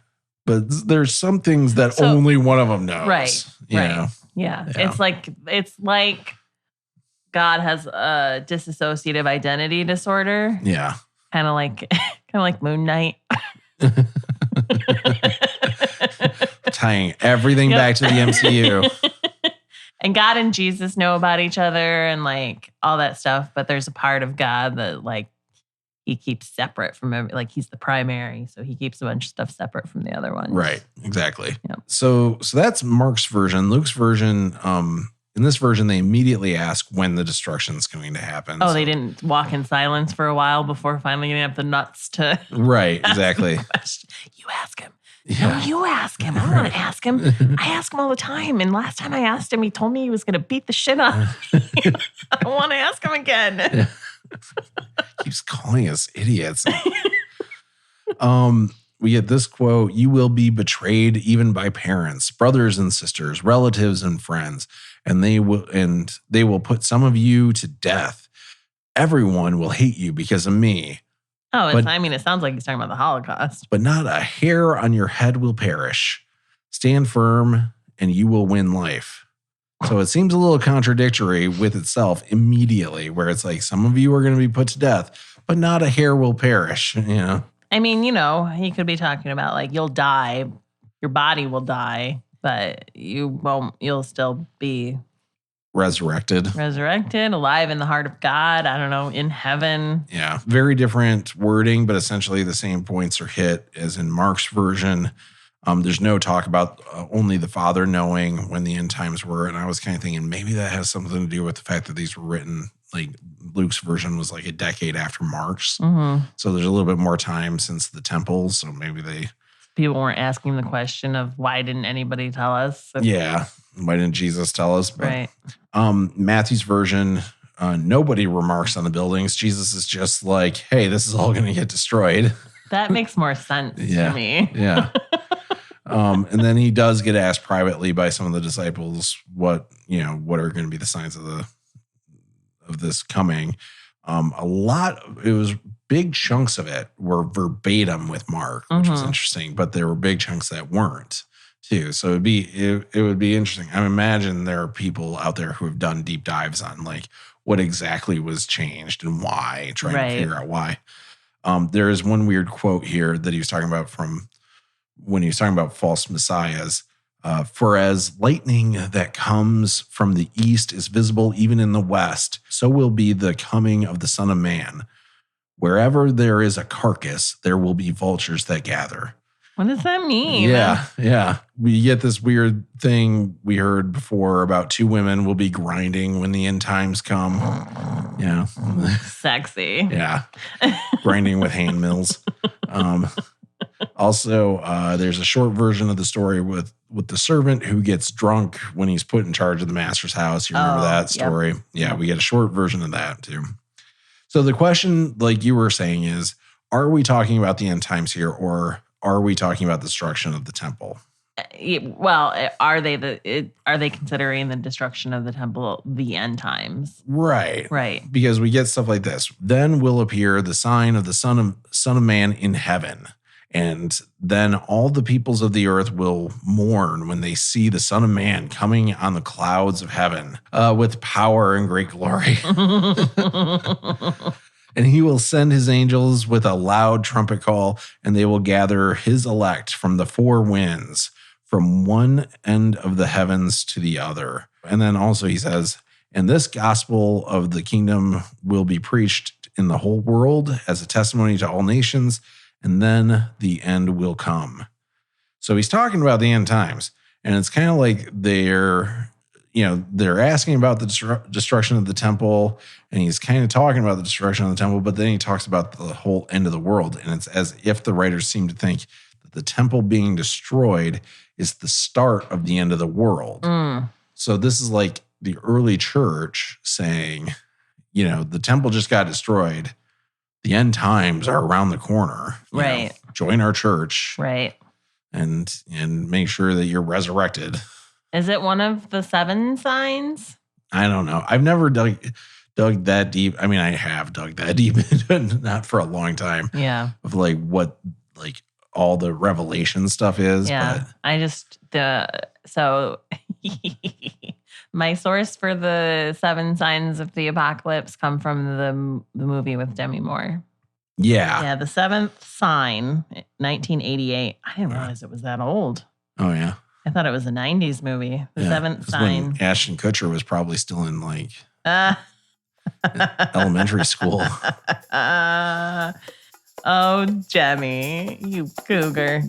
but there's some things that only one of them knows. Right. Yeah. It's like God has a dissociative identity disorder. Yeah. Kind of like Moon Knight. Tying everything back to the MCU. And God and Jesus know about each other and like all that stuff, but there's a part of God that like he keeps separate from like he's the primary, so he keeps a bunch of stuff separate from the other ones. Right, exactly. Yep. So that's Mark's version. Luke's version, in this version, they immediately ask when the destruction is going to happen. Oh, they didn't walk in silence for a while before finally getting up the nuts to right, exactly. You ask him. No, you ask him. I don't want to ask him. I ask him all the time. And last time I asked him, he told me he was going to beat the shit out of me. I don't want to ask him again. Yeah. Keeps calling us idiots. We get this quote: "You will be betrayed even by parents, brothers and sisters, relatives and friends, and they will put some of you to death. Everyone will hate you because of me." Oh, it sounds like he's talking about the Holocaust. "But not a hair on your head will perish. Stand firm and you will win life." So it seems a little contradictory with itself immediately, where it's like, some of you are going to be put to death, but not a hair will perish. I mean, he could be talking about like, you'll die, your body will die, but you'll still be resurrected, alive in the heart of God. I don't know, in heaven. Yeah. Very different wording, but essentially the same points are hit as in Mark's version. There's no talk about only the Father knowing when the end times were. And I was kind of thinking maybe that has something to do with the fact that these were written, like Luke's version was like a decade after Mark's. Mm-hmm. So there's a little bit more time since the temple. So maybe people weren't asking the question of why didn't anybody tell us? Yeah. Why didn't Jesus tell us? But, right. Matthew's version, nobody remarks on the buildings. Jesus is just like, hey, this is all going to get destroyed. That makes more sense to me. Yeah. And then he does get asked privately by some of the disciples what are going to be the signs of this coming. It was big chunks of it were verbatim with Mark, which was interesting, but there were big chunks that weren't too. So it would be interesting. I imagine there are people out there who have done deep dives on like what exactly was changed and why, trying to figure out why. There is one weird quote here that he was talking about from when he was talking about false messiahs. For as lightning that comes from the east is visible even in the west, so will be the coming of the Son of Man. Wherever there is a carcass, there will be vultures that gather. What does that mean? Yeah. We get this weird thing we heard before about two women will be grinding when the end times come. Yeah. Sexy. Yeah. Grinding with hand mills. Also, there's a short version of the story with the servant who gets drunk when he's put in charge of the master's house. You remember that story? Yep. Yeah, we get a short version of that too. So the question, like you were saying, is, are we talking about the end times here, or are we talking about the destruction of the temple? Well, are they considering the destruction of the temple the end times? Right. Because we get stuff like this. Then will appear the sign of the Son of Man in heaven. And then all the peoples of the earth will mourn when they see the Son of Man coming on the clouds of heaven with power and great glory. And he will send his angels with a loud trumpet call, and they will gather his elect from the four winds, from one end of the heavens to the other. And then also he says, and this gospel of the kingdom will be preached in the whole world as a testimony to all nations, and then the end will come. So he's talking about the end times, and it's kind of like they're asking about the destruction of the temple, and he's kind of talking about the destruction of the temple, but then he talks about the whole end of the world, and it's as if the writers seem to think that the temple being destroyed is the start of the end of the world. So this is like the early church saying, the temple just got destroyed. The end times are around the corner. Right. Join our church. Right. And make sure that you're resurrected. Is it one of the 7 signs? I don't know. I've never dug that deep. I mean, I have dug that deep, not for a long time. Yeah. Of like what like all the Revelation stuff is. Yeah. But my source for the 7 signs of the apocalypse come from the movie with Demi Moore. Yeah. Yeah, the 7th sign, 1988. I didn't realize it was that old. Oh, yeah. I thought it was a 90s movie. The 7th sign. When Ashton Kutcher was probably still in like elementary school. Oh, Jemmy, you cougar.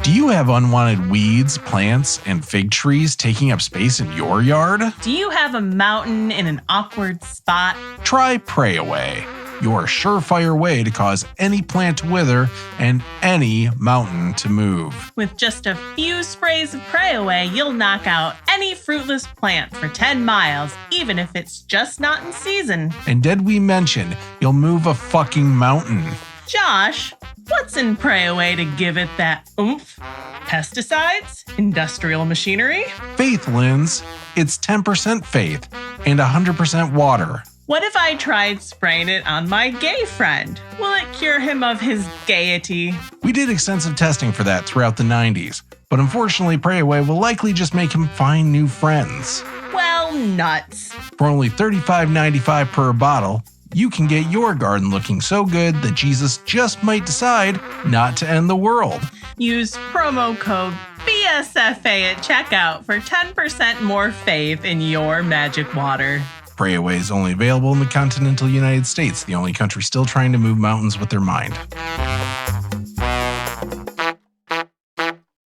Do you you have unwanted weeds, plants, and fig trees taking up space in your yard? Do you have a mountain in an awkward spot? Try Pray Away, your surefire way to cause any plant to wither and any mountain to move. With just a few sprays of Pray Away, you'll knock out any fruitless plant for 10 miles, even if it's just not in season. And did we mention you'll move a fucking mountain? Josh, what's in Pray Away to give it that oomph? Pesticides? Industrial machinery? Faith, Linz. It's 10% faith and 100% water. What if I tried spraying it on my gay friend? Will it cure him of his gaiety? We did extensive testing for that throughout the 90s, but unfortunately Pray Away will likely just make him find new friends. Well, nuts. For only $35.95 per bottle, you can get your garden looking so good that Jesus just might decide not to end the world. Use promo code BSFA at checkout for 10% more faith in your magic water. Pray Away is only available in the continental United States, the only country still trying to move mountains with their mind.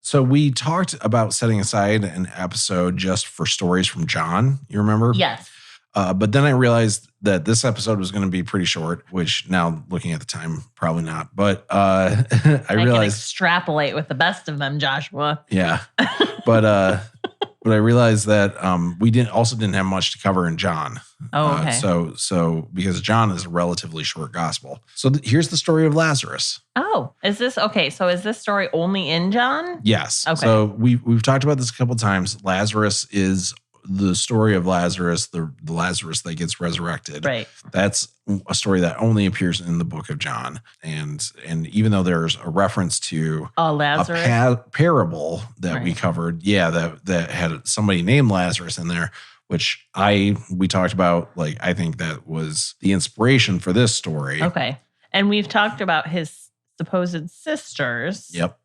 So we talked about setting aside an episode just for stories from John, you remember? Yes. But then I realized that this episode was going to be pretty short, which now looking at the time, probably not. But I realized... can extrapolate with the best of them, Joshua. Yeah. But I realized that we didn't have much to cover in John. Oh, okay. So because John is a relatively short gospel. So here's the story of Lazarus. Oh, is this okay? So is this story only in John? Yes. Okay. So we've talked about this a couple times. Lazarus is the story of Lazarus, the Lazarus that gets resurrected. Right. That's a story that only appears in the book of John. And even though there's a reference to Lazarus? a parable that we Right. covered, that had somebody named Lazarus in there, which we talked about, like, I think that was the inspiration for this story. Okay. And we've talked about his supposed sisters. Yep.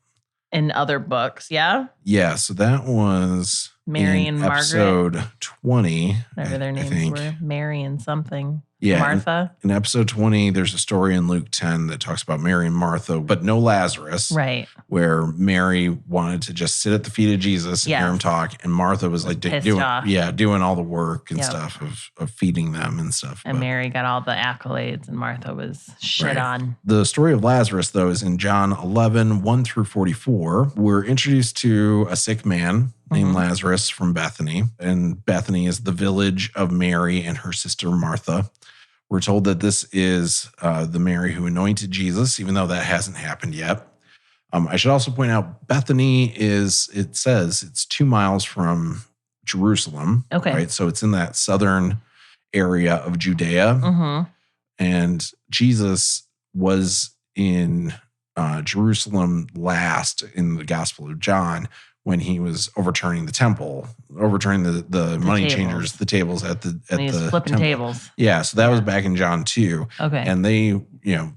In other books, yeah? Yeah, so that was Mary in and Margaret. episode 20. Whatever their I names think. were. Mary and something. Yeah. Martha. In episode 20, there's a story in Luke 10 that talks about Mary and Martha, but no Lazarus. Right. Where Mary wanted to just sit at the feet of Jesus and hear him talk, and Martha was like doing all the work and stuff of feeding them and stuff. And Mary got all the accolades, and Martha was shit on. The story of Lazarus, though, is in John 11, 1 through 44. We're introduced to a sick man named Lazarus from Bethany, and Bethany is the village of Mary and her sister Martha. We're told that this is the Mary who anointed Jesus, even though that hasn't happened yet. I should also point out Bethany it says it's 2 miles from Jerusalem. Okay. Right. So it's in that southern area of Judea. Mm-hmm. And Jesus was in Jerusalem last in the Gospel of John when he was overturning the temple, overturning the money tables. changers, the tables at the flipping temple. tables. Yeah, so that was back in John 2. Okay. And they,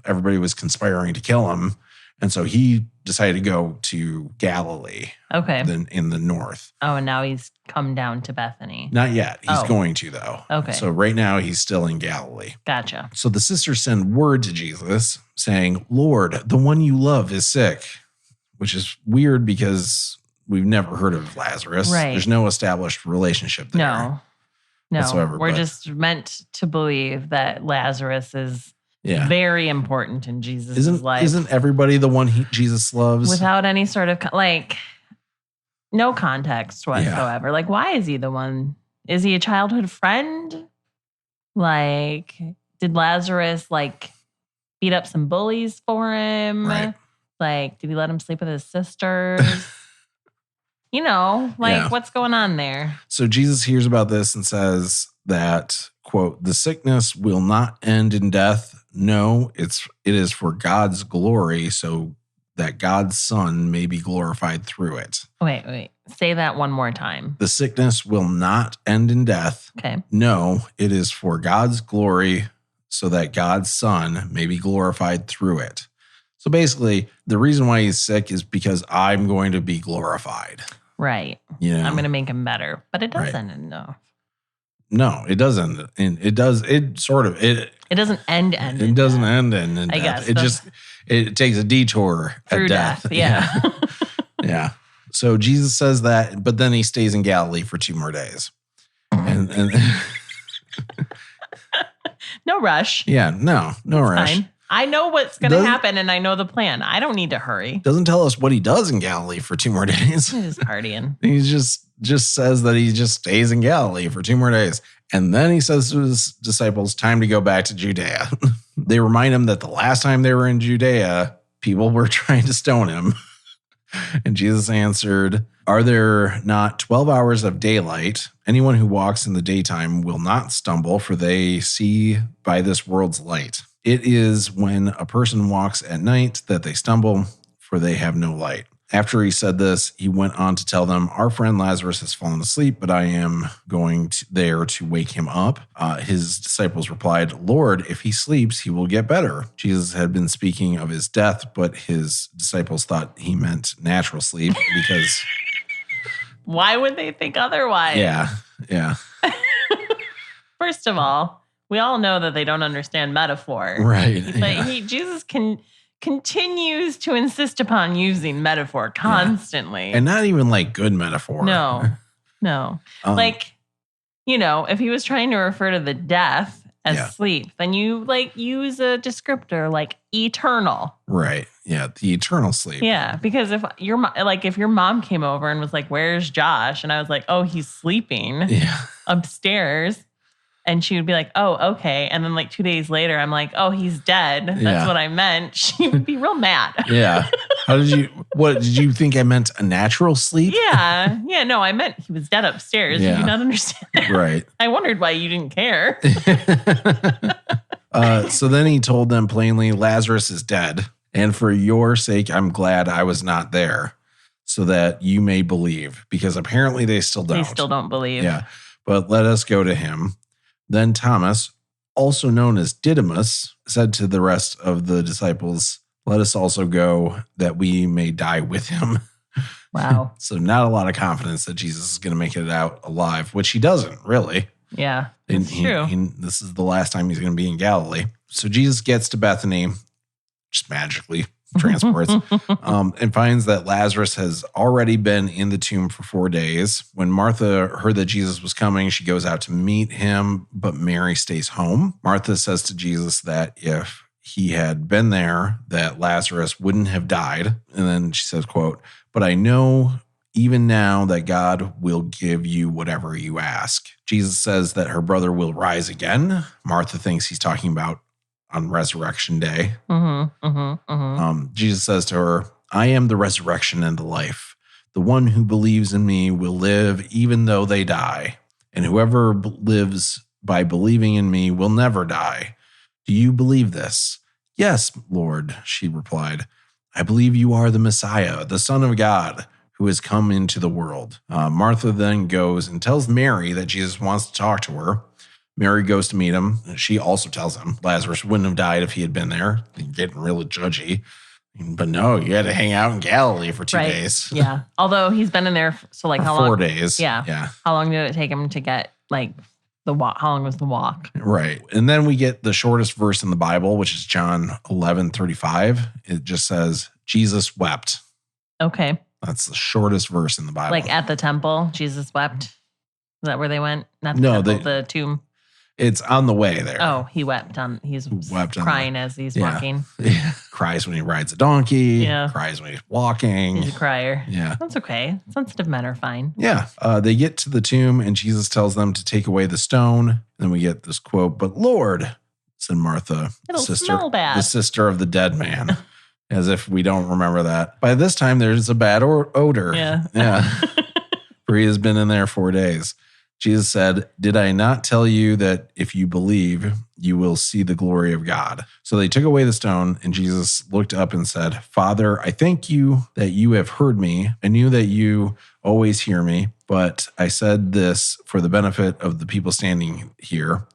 everybody was conspiring to kill him. And so he decided to go to Galilee. Okay. Then in the north. Oh, and now he's come down to Bethany. Not yet. He's going to, though. Okay. So right now he's still in Galilee. Gotcha. So the sisters send word to Jesus saying, "Lord, the one you love is sick," which is weird because we've never heard of Lazarus. Right. There's no established relationship there. No. Whatsoever, We're but- just meant to believe that Lazarus is very important in Jesus' life. Isn't everybody the one Jesus loves? Without any sort of, no context whatsoever. Yeah. Like, why is he the one? Is he a childhood friend? Like, did Lazarus, beat up some bullies for him? Right. Like, did he let him sleep with his sisters? What's going on there? So Jesus hears about this and says that, quote, "The sickness will not end in death. No, it is for God's glory, so that God's Son may be glorified through it." Wait. Say that one more time. The sickness will not end in death. Okay. No, it is for God's glory, so that God's Son may be glorified through it. So basically, the reason why he's sick is because I'm going to be glorified. Right. I'm going to make him better. But it doesn't end enough. No, it doesn't. And it does. It sort of. It doesn't end. It doesn't end in I death. guess. It takes a detour through at death. Yeah. Yeah. So Jesus says that, but then he stays in Galilee for 2 more days. And No rush. yeah, no rush. Fine. I know what's going to happen, and I know the plan. I don't need to hurry. Doesn't tell us what he does in Galilee for 2 more days. He's partying. He just says that he just stays in Galilee for 2 more days. And then he says to his disciples, time to go back to Judea. They remind him that the last time they were in Judea, people were trying to stone him. And Jesus answered, are there not 12 hours of daylight? Anyone who walks in the daytime will not stumble, for they see by this world's light. It is when a person walks at night that they stumble, for they have no light. After he said this, he went on to tell them, our friend Lazarus has fallen asleep, but I am going there to wake him up. His disciples replied, Lord, if he sleeps, he will get better. Jesus had been speaking of his death, but his disciples thought he meant natural sleep because... Why would they think otherwise? Yeah. First of all, we all know that they don't understand metaphor. Right. But Jesus continues to insist upon using metaphor constantly. And not even like good metaphor. No. If he was trying to refer to the death as sleep, then you use a descriptor like eternal. Right. Yeah. The eternal sleep. Yeah. Because if your mom came over and was like, where's Josh? And I was like, oh, he's sleeping upstairs. And she would be like, oh, okay. And then 2 days later, I'm like, oh, he's dead. That's what I meant. She would be real mad. Yeah. What did you think I meant? A natural sleep? Yeah. Yeah. No, I meant he was dead upstairs. Yeah. You do not understand that. Right. I wondered why you didn't care. So then he told them plainly, Lazarus is dead. And for your sake, I'm glad I was not there so that you may believe, because apparently they still don't. They still don't believe. Yeah. But let us go to him. Then Thomas, also known as Didymus, said to the rest of the disciples, let us also go that we may die with him. Wow. So not a lot of confidence that Jesus is going to make it out alive, which he doesn't really. Yeah, that's true. This is the last time he's going to be in Galilee. So Jesus gets to Bethany, just magically transports, and finds that Lazarus has already been in the tomb for 4 days. When Martha heard that Jesus was coming, she goes out to meet him, but Mary stays home. Martha says to Jesus that if he had been there, that Lazarus wouldn't have died. And then she says, quote, but I know even now that God will give you whatever you ask. Jesus says that her brother will rise again. Martha thinks he's talking about on resurrection day. Jesus says to her, I am the resurrection and the life. The one who believes in me will live even though they die. And whoever lives by believing in me will never die. Do you believe this? Yes, Lord, she replied. I believe you are the Messiah, the Son of God, who has come into the world. Martha then goes and tells Mary that Jesus wants to talk to her. Mary goes to meet him. She also tells him Lazarus wouldn't have died if he had been there. Getting really judgy. But no, you had to hang out in Galilee for 2 days. Yeah. Although he's been in there, how long? 4 days. Yeah. How long did it take him to get the walk? How long was the walk? Right. And then we get the shortest verse in the Bible, which is John 11:35. It just says, Jesus wept. Okay. That's the shortest verse in the Bible. At the temple, Jesus wept. Is that where they went? Not the temple, the tomb. It's on the way there. Oh, he wept he's crying as he's walking. Yeah. Cries when he rides a donkey. Yeah. Cries when he's walking. He's a crier. Yeah. That's okay. Sensitive men are fine. Yeah. They get to the tomb and Jesus tells them to take away the stone. And then we get this quote, but Lord, said Martha, smell bad. The sister of the dead man. As if we don't remember that. By this time, there's a bad odor. Yeah. For he has been in there 4 days. Jesus said, did I not tell you that if you believe, you will see the glory of God? So they took away the stone, and Jesus looked up and said, Father, I thank you that you have heard me. I knew that you always hear me, but I said this for the benefit of the people standing here,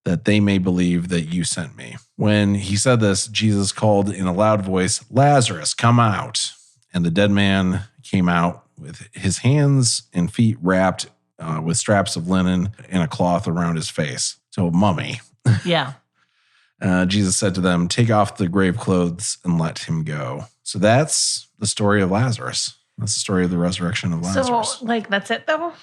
that they may believe that you sent me. When he said this, Jesus called in a loud voice, Lazarus, come out. And the dead man came out with his hands and feet wrapped with straps of linen and a cloth around his face. So mummy. Yeah. Jesus said to them, take off the grave clothes and let him go. So that's the story of Lazarus. That's the story of the resurrection of Lazarus. So, like, that's it, though?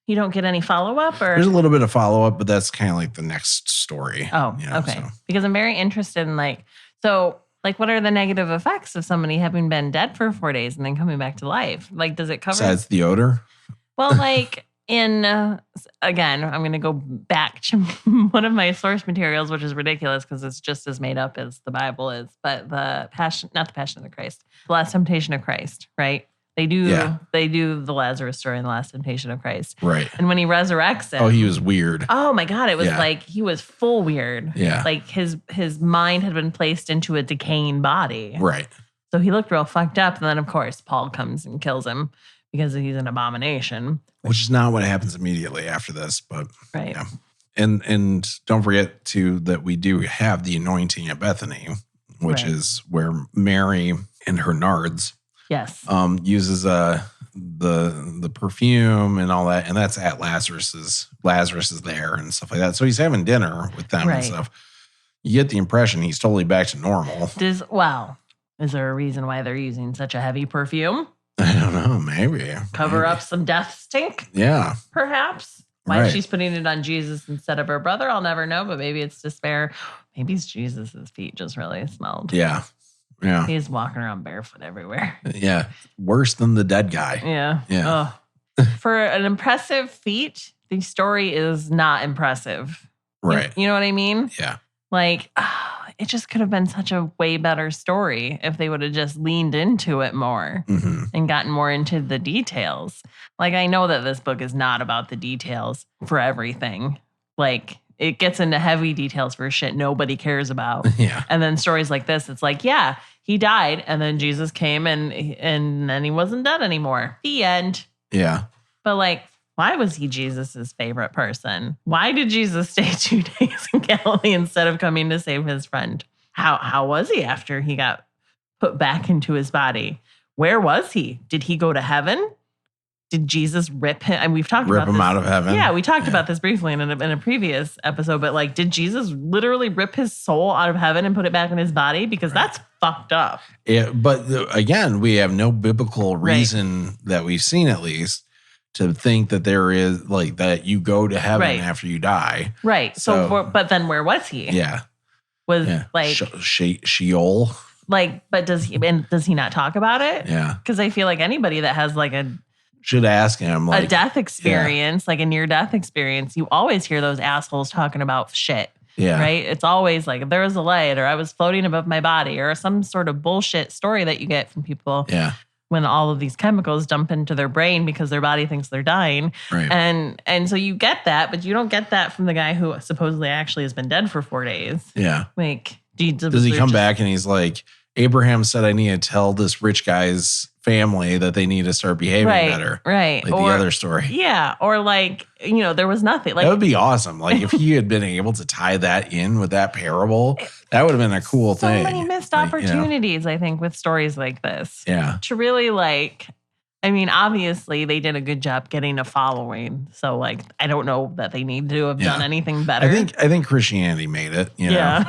You don't get any follow-up? Or There's a little bit of follow-up, but that's kind of like the next story. Oh, okay. So. Because I'm very interested in, like, what are the negative effects of somebody having been dead for 4 days and then coming back to life? Like, does it cover? Besides the odor? Well, like, again, I'm going to go back to one of my source materials, which is ridiculous because it's just as made up as the Bible is, but not the Passion of the Christ, the Last Temptation of Christ, right? They do the Lazarus story in the Last Temptation of Christ. Right. And when he resurrects him. Oh, he was weird. Oh my God. It was like, he was full weird. Yeah. Like his mind had been placed into a decaying body. Right. So he looked real fucked up. And then of course, Paul comes and kills him because he's an abomination. Which is not what happens immediately after this, but right. Yeah. And don't forget too that we do have the anointing at Bethany, which is where Mary and her nards uses the perfume and all that, and that's at Lazarus is there and stuff like that. So he's having dinner with them and stuff. You get the impression he's totally back to normal. Is there a reason why they're using such a heavy perfume? I don't know. Maybe cover up some death stink. Yeah, perhaps. Why she's putting it on Jesus instead of her brother, I'll never know. But maybe it's despair. Maybe it's Jesus's feet just really smelled. Yeah. Yeah. He's walking around barefoot everywhere. Yeah. Worse than the dead guy. Yeah. Yeah. For an impressive feat, the story is not impressive. Right. You know what I mean? Yeah. Like, it just could have been such a way better story if they would have just leaned into it more and gotten more into the details. Like, I know that this book is not about the details for everything. Like, it gets into heavy details for shit nobody cares about. Yeah. And then stories like this, it's like, yeah, he died. And then Jesus came and then he wasn't dead anymore. The end. Yeah. But like, why was he Jesus's favorite person? Why did Jesus stay 2 days in Galilee instead of coming to save his friend? How was he after he got put back into his body? Where was he? Did he go to heaven? Did Jesus rip him? And we've talked about rip him out of heaven. Yeah, we talked about this briefly in a previous episode. But like, did Jesus literally rip his soul out of heaven and put it back in his body? Because that's fucked up. Yeah, but again, we have no biblical reason that we've seen, at least, to think that there is like that you go to heaven after you die. Right. So but then where was he? Yeah. Like Sheol. Like, but does he not talk about it? Yeah. Because I feel like anybody that has like should ask him like a death experience, like a near-death experience, you always hear those assholes talking about shit. Yeah. Right? It's always like, if there was a light or I was floating above my body or some sort of bullshit story that you get from people. Yeah. When all of these chemicals dump into their brain because their body thinks they're dying. Right. And so you get that, but you don't get that from the guy who supposedly actually has been dead for 4 days. Yeah. Like, does he come back and he's like, Abraham said I need to tell this rich guy's family that they need to start behaving better. Right. Like the other story. Yeah. Or like, there was nothing. Like, that would be awesome. Like if he had been able to tie that in with that parable, that would have been a cool thing. So many missed opportunities, I think, with stories like this. Yeah. To really obviously they did a good job getting a following. So like, I don't know that they need to have done anything better. I think Christianity made it. Yeah.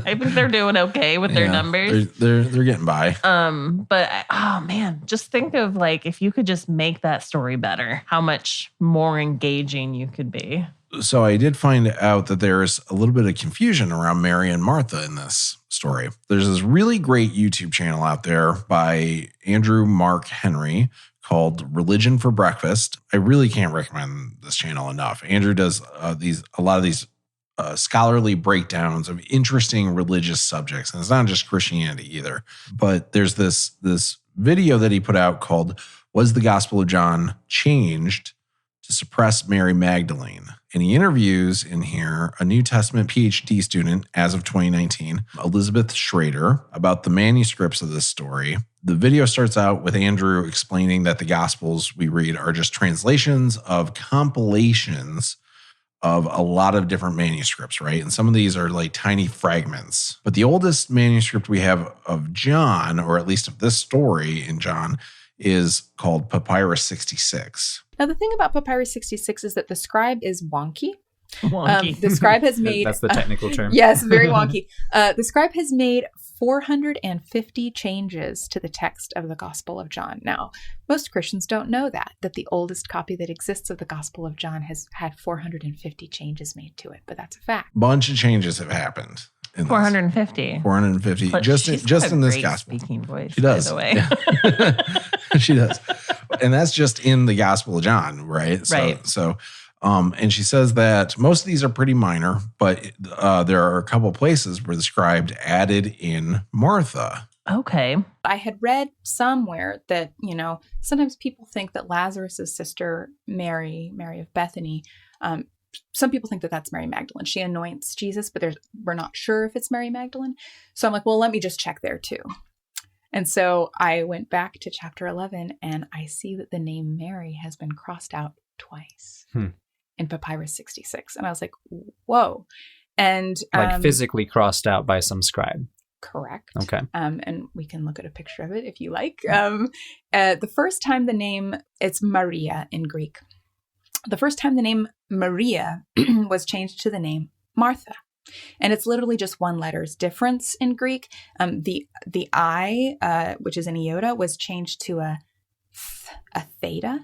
I think they're doing okay with their numbers. They're getting by. But man, just think of like, if you could just make that story better, how much more engaging you could be. So I did find out that there's a little bit of confusion around Mary and Martha in this story. There's this really great YouTube channel out there by Andrew Mark Henry called Religion for Breakfast. I really can't recommend this channel enough. Andrew does a lot of these scholarly breakdowns of interesting religious subjects. And it's not just Christianity either. But there's this video that he put out called Was the Gospel of John Changed to Suppress Mary Magdalene? And he interviews in here a New Testament PhD student as of 2019, Elizabeth Schrader, about the manuscripts of this story. The video starts out with Andrew explaining that the Gospels we read are just translations of compilations of a lot of different manuscripts, right? And some of these are like tiny fragments. But the oldest manuscript we have of John, or at least of this story in John, is called Papyrus 66. Now, the thing about Papyrus 66 is that the scribe is wonky. Wonky. The scribe has made... That's the technical term. Yes, very wonky. The scribe has made 450 changes to the text of the Gospel of John. Now, most Christians don't know that the oldest copy that exists of the Gospel of John has had 450 changes made to it, but that's a fact. Bunch of changes have happened. 450. 450. But Just in this great gospel. Speaking voice, She does. by the way. She does. And that's just in the Gospel of John, right? Right. So, and she says that most of these are pretty minor, but there are a couple places where the scribe added in Martha. Okay. I had read somewhere that, sometimes people think that Lazarus' sister, Mary of Bethany, some people think that that's Mary Magdalene. She anoints Jesus, but we're not sure if it's Mary Magdalene. So I'm like, well, let me just check there too. And so I went back to chapter 11 and I see that the name Mary has been crossed out twice in Papyrus 66. And I was like, whoa. And physically crossed out by some scribe. Correct. Okay. And we can look at a picture of it if you like. The first time it's Maria in Greek. The first time the name Maria was changed to the name Martha. And it's literally just one letter's difference in Greek. The I, which is an iota, was changed to a theta.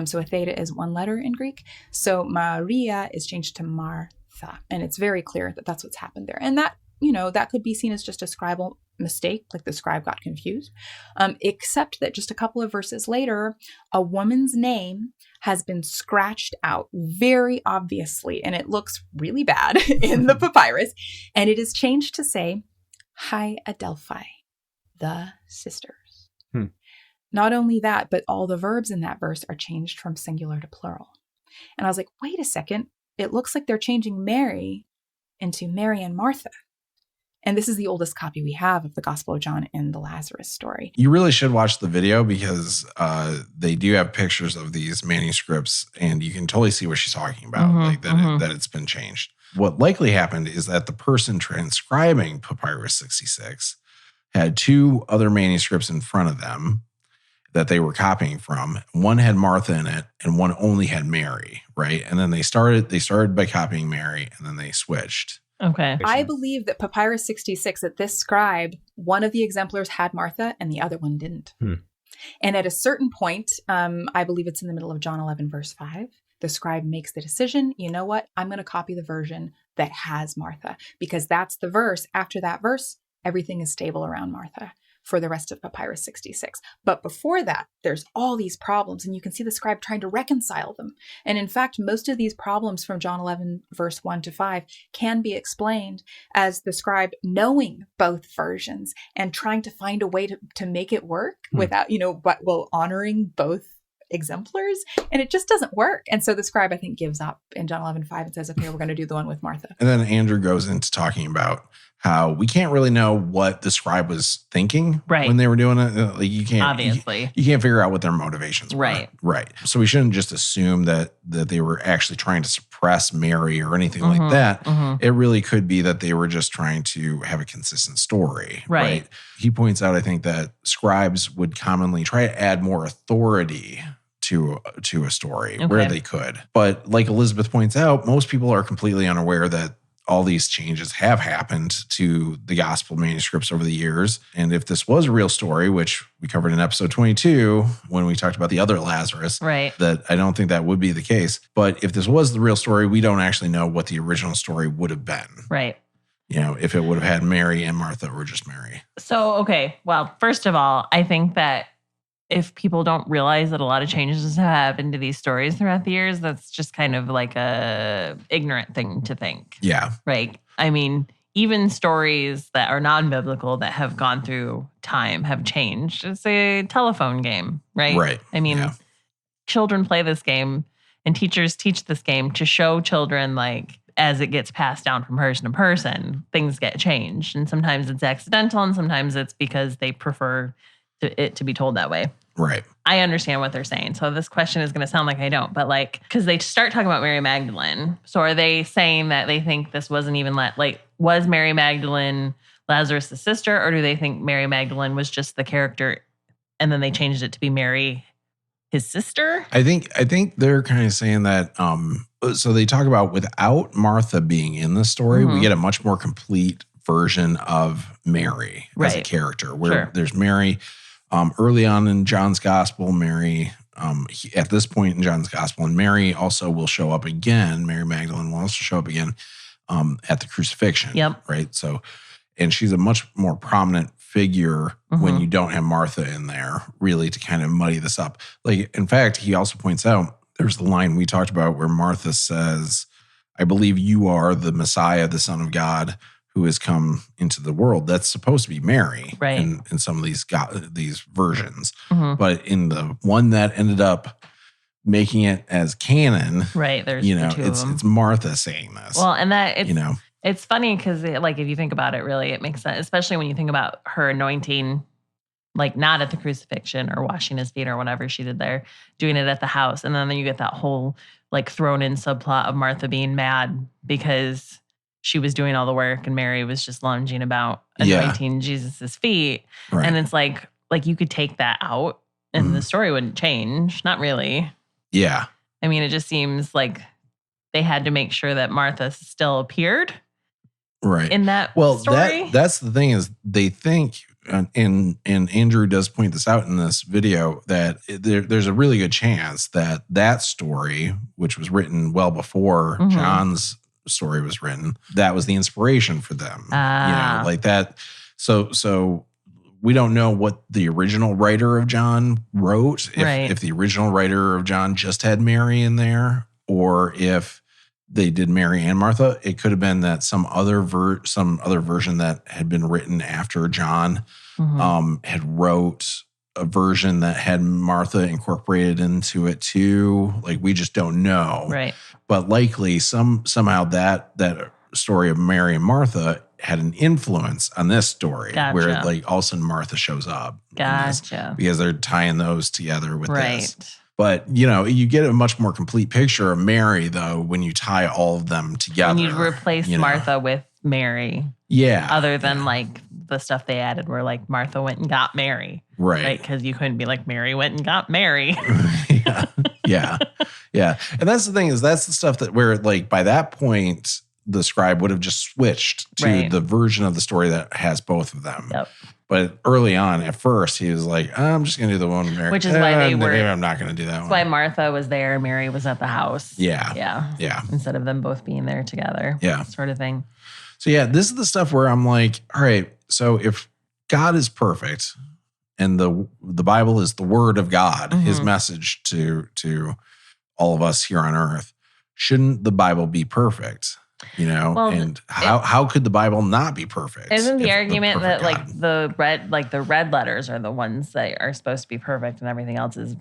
So a theta is one letter in Greek. So Maria is changed to Martha. And it's very clear that that's what's happened there. And that, that could be seen as just a scribal mistake, like the scribe got confused. Except that just a couple of verses later, a woman's name has been scratched out very obviously, and it looks really bad in the papyrus. And it is changed to say, Hi Adelphi, the sisters. Not only that, but all the verbs in that verse are changed from singular to plural. And I was like, wait a second. It looks like they're changing Mary into Mary and Martha. And this is the oldest copy we have of the Gospel of John in the Lazarus story. You really should watch the video because they do have pictures of these manuscripts and you can totally see what she's talking about, that it's been changed. What likely happened is that the person transcribing Papyrus 66 had two other manuscripts in front of them that they were copying from. One had Martha in it and one only had Mary, right? And then they started by copying Mary and then they switched. Okay. I believe that Papyrus 66, that this scribe, one of the exemplars had Martha and the other one didn't. And at a certain point, I believe it's in the middle of John 11, verse 5, the scribe makes the decision, you know what? I'm going to copy the version that has Martha because that's the verse. After that verse, everything is stable around Martha for the rest of Papyrus 66. But before that, there's all these problems, and you can see the scribe trying to reconcile them. And in fact, most of these problems from John 11, verse 1 to 5 can be explained as the scribe knowing both versions and trying to find a way to make it work without, but while honoring both exemplars, and it just doesn't work. And so the scribe, I think, gives up in John 11:5 and says, okay, we're going to do the one with Martha. And then Andrew goes into talking about how we can't really know what the scribe was thinking when they were doing it. Like you can't, obviously, you can't figure out what their motivations were. Right. So we shouldn't just assume that they were actually trying to suppress Mary or anything like that. It really could be that they were just trying to have a consistent story. Right. He points out, I think, that scribes would commonly try to add more authority to a story where they could. But like Elizabeth points out, most people are completely unaware that all these changes have happened to the gospel manuscripts over the years. And if this was a real story, which we covered in episode 22 when we talked about the other Lazarus, that I don't think that would be the case. But if this was the real story, we don't actually know what the original story would have been. Right. If it would have had Mary and Martha or just Mary. So, okay. Well, first of all, I think that if people don't realize that a lot of changes have happened to these stories throughout the years, that's just kind of like a ignorant thing to think. Yeah. Right. I mean, even stories that are non-biblical that have gone through time have changed. It's a telephone game, right? Right. I mean, children play this game and teachers teach this game to show children, like, as it gets passed down from person to person, things get changed. And sometimes it's accidental and sometimes it's because they prefer it to be told that way. Right. I understand what they're saying. So this question is going to sound like I don't, but because they start talking about Mary Magdalene. So are they saying that they think this wasn't even was Mary Magdalene Lazarus' sister, or do they think Mary Magdalene was just the character and then they changed it to be Mary, his sister? I think they're kind of saying that, so they talk about without Martha being in the story, we get a much more complete version of Mary as a Right. character, where Sure. there's Mary early on in John's gospel, Mary at this point in John's gospel, and Mary also will show up again. Mary Magdalene will also show up again at the crucifixion. Yep. Right. So, and she's a much more prominent figure when you don't have Martha in there, really, to kind of muddy this up. Like, in fact, he also points out there's the line we talked about where Martha says, "I believe you are the Messiah, the Son of God, who has come into the world." That's supposed to be Mary, Right. in some of these versions. Mhm. But in the one that ended up making it as canon, Right. There's you the know, two of them. it's Martha saying this. Well, and that it's you know, it's funny because like if you think about it, really, it makes sense, especially when you think about her anointing, like not at the crucifixion or washing his feet or whatever she did there, doing it at the house, and then you get that whole like thrown in subplot of Martha being mad because she was doing all the work and Mary was just lounging about anointing Jesus's feet, right. and it's like you could take that out and the story wouldn't change. Not really. Yeah. I mean, it just seems like they had to make sure that Martha still appeared Right. in that story. That's the thing is they think, and Andrew does point this out in this video, that there's a really good chance that story, which was written well before John's story was written, that was the inspiration for them. You know, like that. So we don't know what the original writer of John wrote, if the original writer of John just had Mary in there, or if they did Mary and Martha. It could have been that some other version that had been written after John had wrote a version that had Martha incorporated into it too. Like, we just don't know. Right. But likely somehow that story of Mary and Martha had an influence on this story, where like all of a sudden Martha shows up. Gotcha. Because they're tying those together with this. Right. But, you know, you get a much more complete picture of Mary, though, when you tie all of them together. And you replace Martha with Mary. Yeah. Other than like the stuff they added where like Martha went and got Mary. Right. Because you couldn't be like, Mary went and got Mary. Yeah. And that's the thing, is that's the stuff that where like by that point, the scribe would have just switched to the version of the story that has both of them. Yep. But early on, at first, he was like, I'm just going to do the one with Mary. Which is why they were. Maybe I'm not going to do that one. That's why Martha was there and Mary was at the house. Yeah. Instead of them both being there together. Yeah. Sort of thing. So, yeah, this is the stuff where I'm like, all right, so if God is perfect and the Bible is the word of God, his message to all of us here on earth, shouldn't the Bible be perfect? You know, well, and how could the Bible not be perfect? Isn't the argument that like the red letters are the ones that are supposed to be perfect and everything else is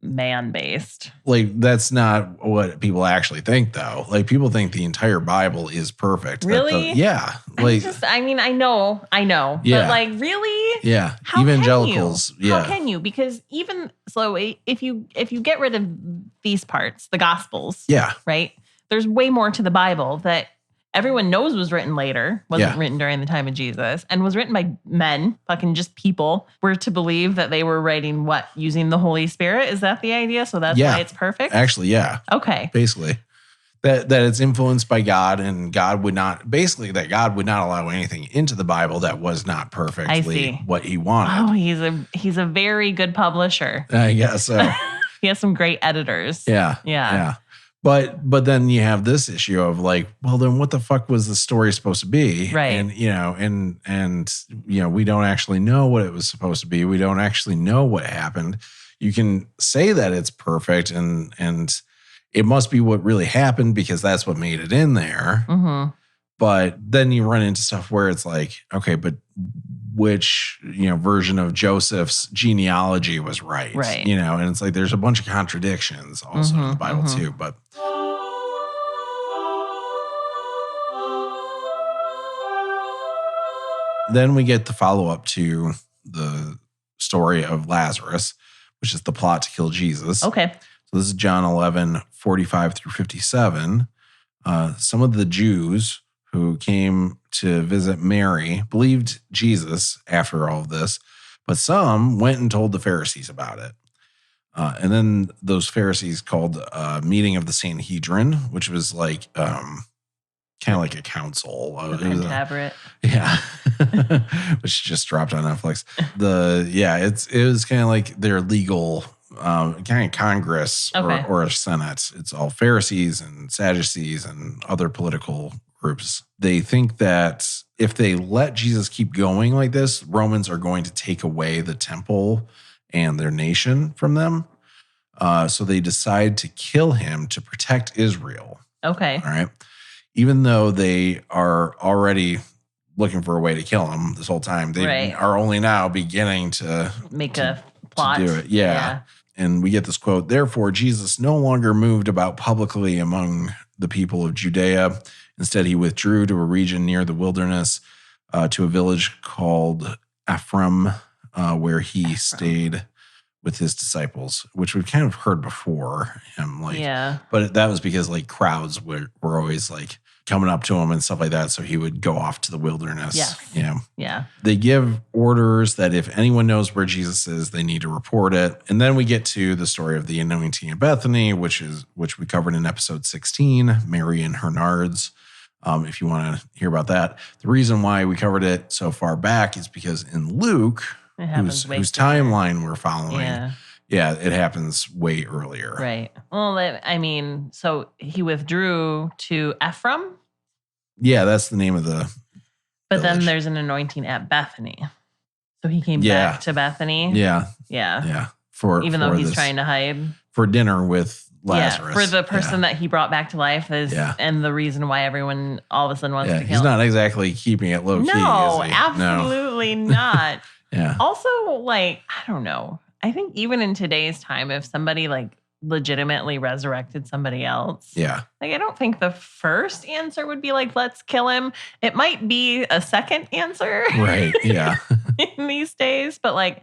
man-based? Like, that's not what people actually think, though. Like, people think the entire Bible is perfect. Really? Yeah. Like, I know. Yeah. But like, really? Yeah. How Evangelicals. Can you? How can you? Because even so, if you get rid of these parts, the Gospels, right? There's way more to the Bible that everyone knows was written later, wasn't written during the time of Jesus, and was written by men, fucking just people. We're to believe that they were writing using the Holy Spirit. Is that the idea? So that's why it's perfect? Actually, yeah. Okay. Basically. That it's influenced by God, and God would not allow anything into the Bible that was not perfectly what he wanted. Oh, he's a very good publisher. I guess so. He has some great editors. Yeah. But then you have this issue of like, well, then what the fuck was the story supposed to be? Right. And, and we don't actually know what it was supposed to be. We don't actually know what happened. You can say that it's perfect and it must be what really happened because that's what made it in there. Mm-hmm. But then you run into stuff where it's like, okay, but which, version of Joseph's genealogy was right? Right. And it's like, there's a bunch of contradictions also in the Bible too, but. Then we get the follow-up to the story of Lazarus, which is the plot to kill Jesus. Okay. So this is John 11:45 through 57. Some of the Jews who came to visit Mary believed Jesus after all of this, but some went and told the Pharisees about it. And then those Pharisees called a meeting of the Sanhedrin, which was like kind of like a council. The Pentaverate. Yeah. Which just dropped on Netflix. It was kind of like their legal kind of Congress or a Senate. It's all Pharisees and Sadducees and other political groups. They think that if they let Jesus keep going like this, Romans are going to take away the temple and their nation from them. So they decide to kill him to protect Israel. Okay. All right. Even though they are already looking for a way to kill him this whole time, they are only now beginning to make a plot to do it. Yeah. And we get this quote, therefore, Jesus no longer moved about publicly among the people of Judea. Instead, he withdrew to a region near the wilderness, to a village called Ephraim, where he stayed with his disciples, which we've kind of heard before him. But that was because like crowds were always like coming up to him and stuff like that. So he would go off to the wilderness. Yeah. They give orders that if anyone knows where Jesus is, they need to report it. And then we get to the story of the anointing in Bethany, which we covered in episode 16, Mary and her nards. If you want to hear about that. The reason why we covered it so far back is because in Luke, whose timeline we're following, it happens way earlier. Right. Well, I mean, so he withdrew to Ephraim? Yeah, that's the name of the But village. then there's an anointing at Bethany. So he came back to Bethany? Yeah. Even though he's trying to hide? For dinner with Lazarus. For the person that he brought back to life and the reason why everyone all of a sudden wants to kill him. He's not exactly keeping it low key. No, absolutely not. Yeah. Also, like, I don't know. I think even in today's time, if somebody like legitimately resurrected somebody else, like I don't think the first answer would be like, let's kill him. It might be a second answer. Right. Yeah. in these days, but like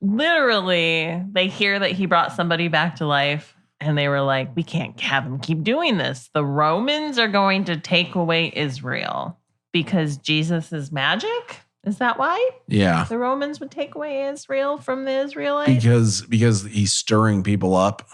literally they hear that he brought somebody back to life. And they were like, we can't have him keep doing this. The Romans are going to take away Israel because Jesus is magic. Is that why? Yeah. The Romans would take away Israel from the Israelites? Because he's stirring people up,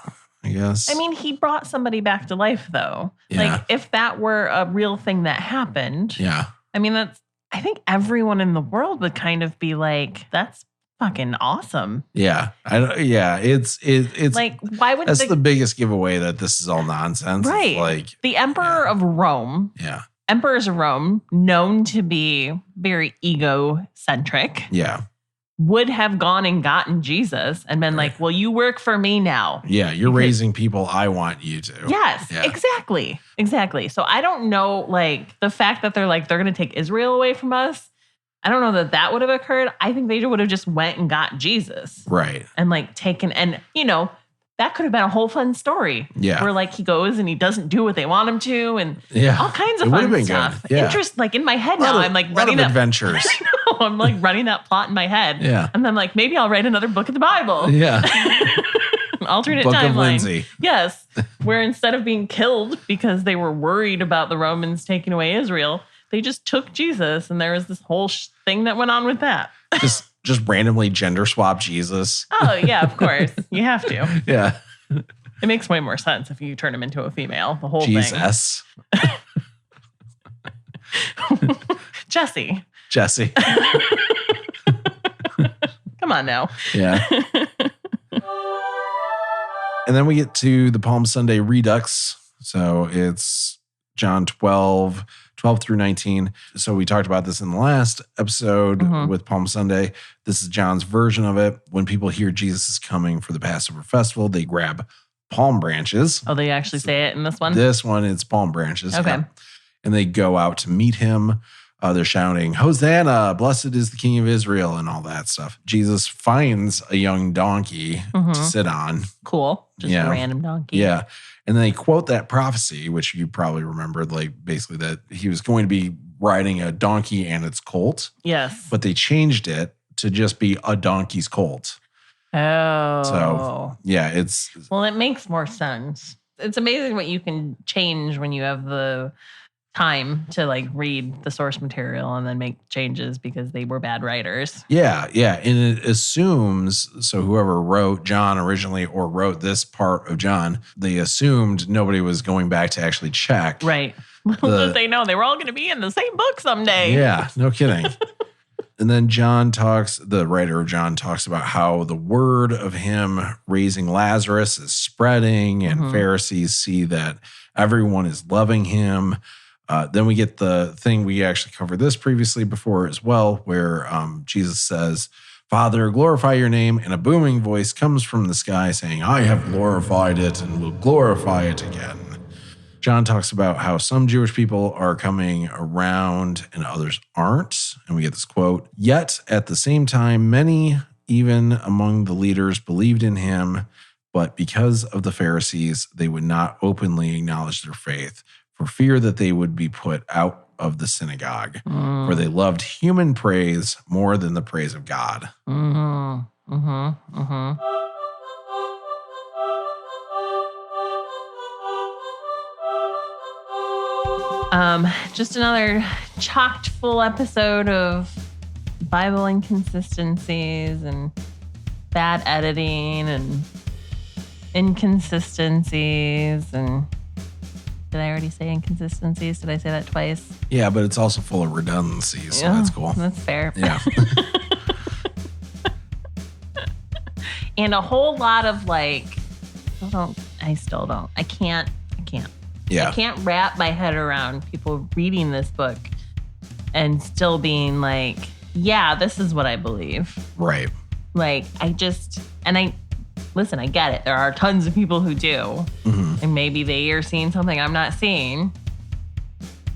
I guess. I mean, he brought somebody back to life, though. Yeah. Like, if that were a real thing that happened, I mean, I think everyone in the world would kind of be like, that's fucking awesome. Yeah. It's like, why would that's the biggest giveaway that this is all nonsense. Right. Like the Emperor of Rome. Yeah. Emperors of Rome, known to be very egocentric. Yeah. Would have gone and gotten Jesus and been like, well, you work for me now. Yeah, you're raising people I want you to. Yes, exactly. Exactly. So I don't know, like, the fact that they're like, they're going to take Israel away from us. I don't know that would have occurred. I think they would have just went and got Jesus. Right. And like taken, and you know, that could have been a whole fun story. Yeah. Where like he goes and he doesn't do what they want him to and all kinds of fun stuff. Good. Yeah. Like in my head now, I'm like running that adventures. I'm like running that plot in my head. Yeah. And then like, maybe I'll write another book of the Bible. Yeah. An alternate book timeline. Of Lindsay. Yes. Where instead of being killed because they were worried about the Romans taking away Israel, they just took Jesus, and there was this whole thing that went on with that. just randomly gender swap Jesus. Oh, yeah, of course. You have to. Yeah. It makes way more sense if you turn him into a female, the whole Jesus. thing. Jesse. Come on now. Yeah. And then we get to the Palm Sunday Redux. So it's John 12 through 19. So we talked about this in the last episode with Palm Sunday. This is John's version of it. When people hear Jesus is coming for the Passover festival, they grab palm branches. Oh, they actually say it in this one? This one, it's palm branches. Okay. Yeah. And they go out to meet him. They're shouting, Hosanna, blessed is the King of Israel, and all that stuff. Jesus finds a young donkey to sit on. Cool. Just a random donkey. Yeah. And then they quote that prophecy, which you probably remembered, like basically that he was going to be riding a donkey and its colt. Yes. But they changed it to just be a donkey's colt. Oh. So, yeah, well, it makes more sense. It's amazing what you can change when you have the time to like read the source material and then make changes because they were bad writers. Yeah. And it assumes, so whoever wrote John originally or wrote this part of John, they assumed nobody was going back to actually check. Right. Little did they know they were all going to be in the same book someday. Yeah, no kidding. And then the writer of John talks about how the word of him raising Lazarus is spreading, and Pharisees see that everyone is loving him. Then we get the thing, we actually covered this previously before as well, where Jesus says, Father, glorify your name. And a booming voice comes from the sky saying, I have glorified it and will glorify it again. John talks about how some Jewish people are coming around and others aren't. And we get this quote, yet at the same time, many, even among the leaders, believed in him, but because of the Pharisees, they would not openly acknowledge their faith for fear that they would be put out of the synagogue, for they loved human praise more than the praise of God. Just another chocked full episode of Bible inconsistencies and bad editing and inconsistencies. And did I already say inconsistencies? Did I say that twice? Yeah, but it's also full of redundancies, so that's cool. That's fair. Yeah. And a whole lot of I can't. Yeah. I can't wrap my head around people reading this book and still being like, yeah, this is what I believe. Right. I get it. There are tons of people who do. And maybe they are seeing something I'm not seeing.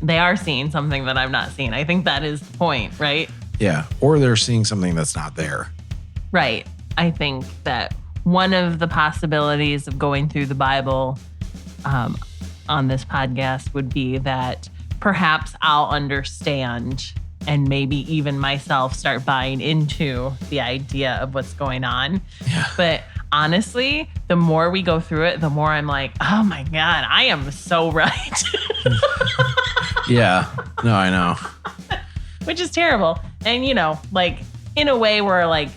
They are seeing something that I'm not seeing. I think that is the point, right? Yeah. Or they're seeing something that's not there. Right. I think that one of the possibilities of going through the Bible on this podcast would be that perhaps I'll understand and maybe even myself start buying into the idea of what's going on. Yeah. But honestly, the more we go through it, the more I'm like, oh my God, I am so right. Yeah. No, I know. Which is terrible. And, in a way where I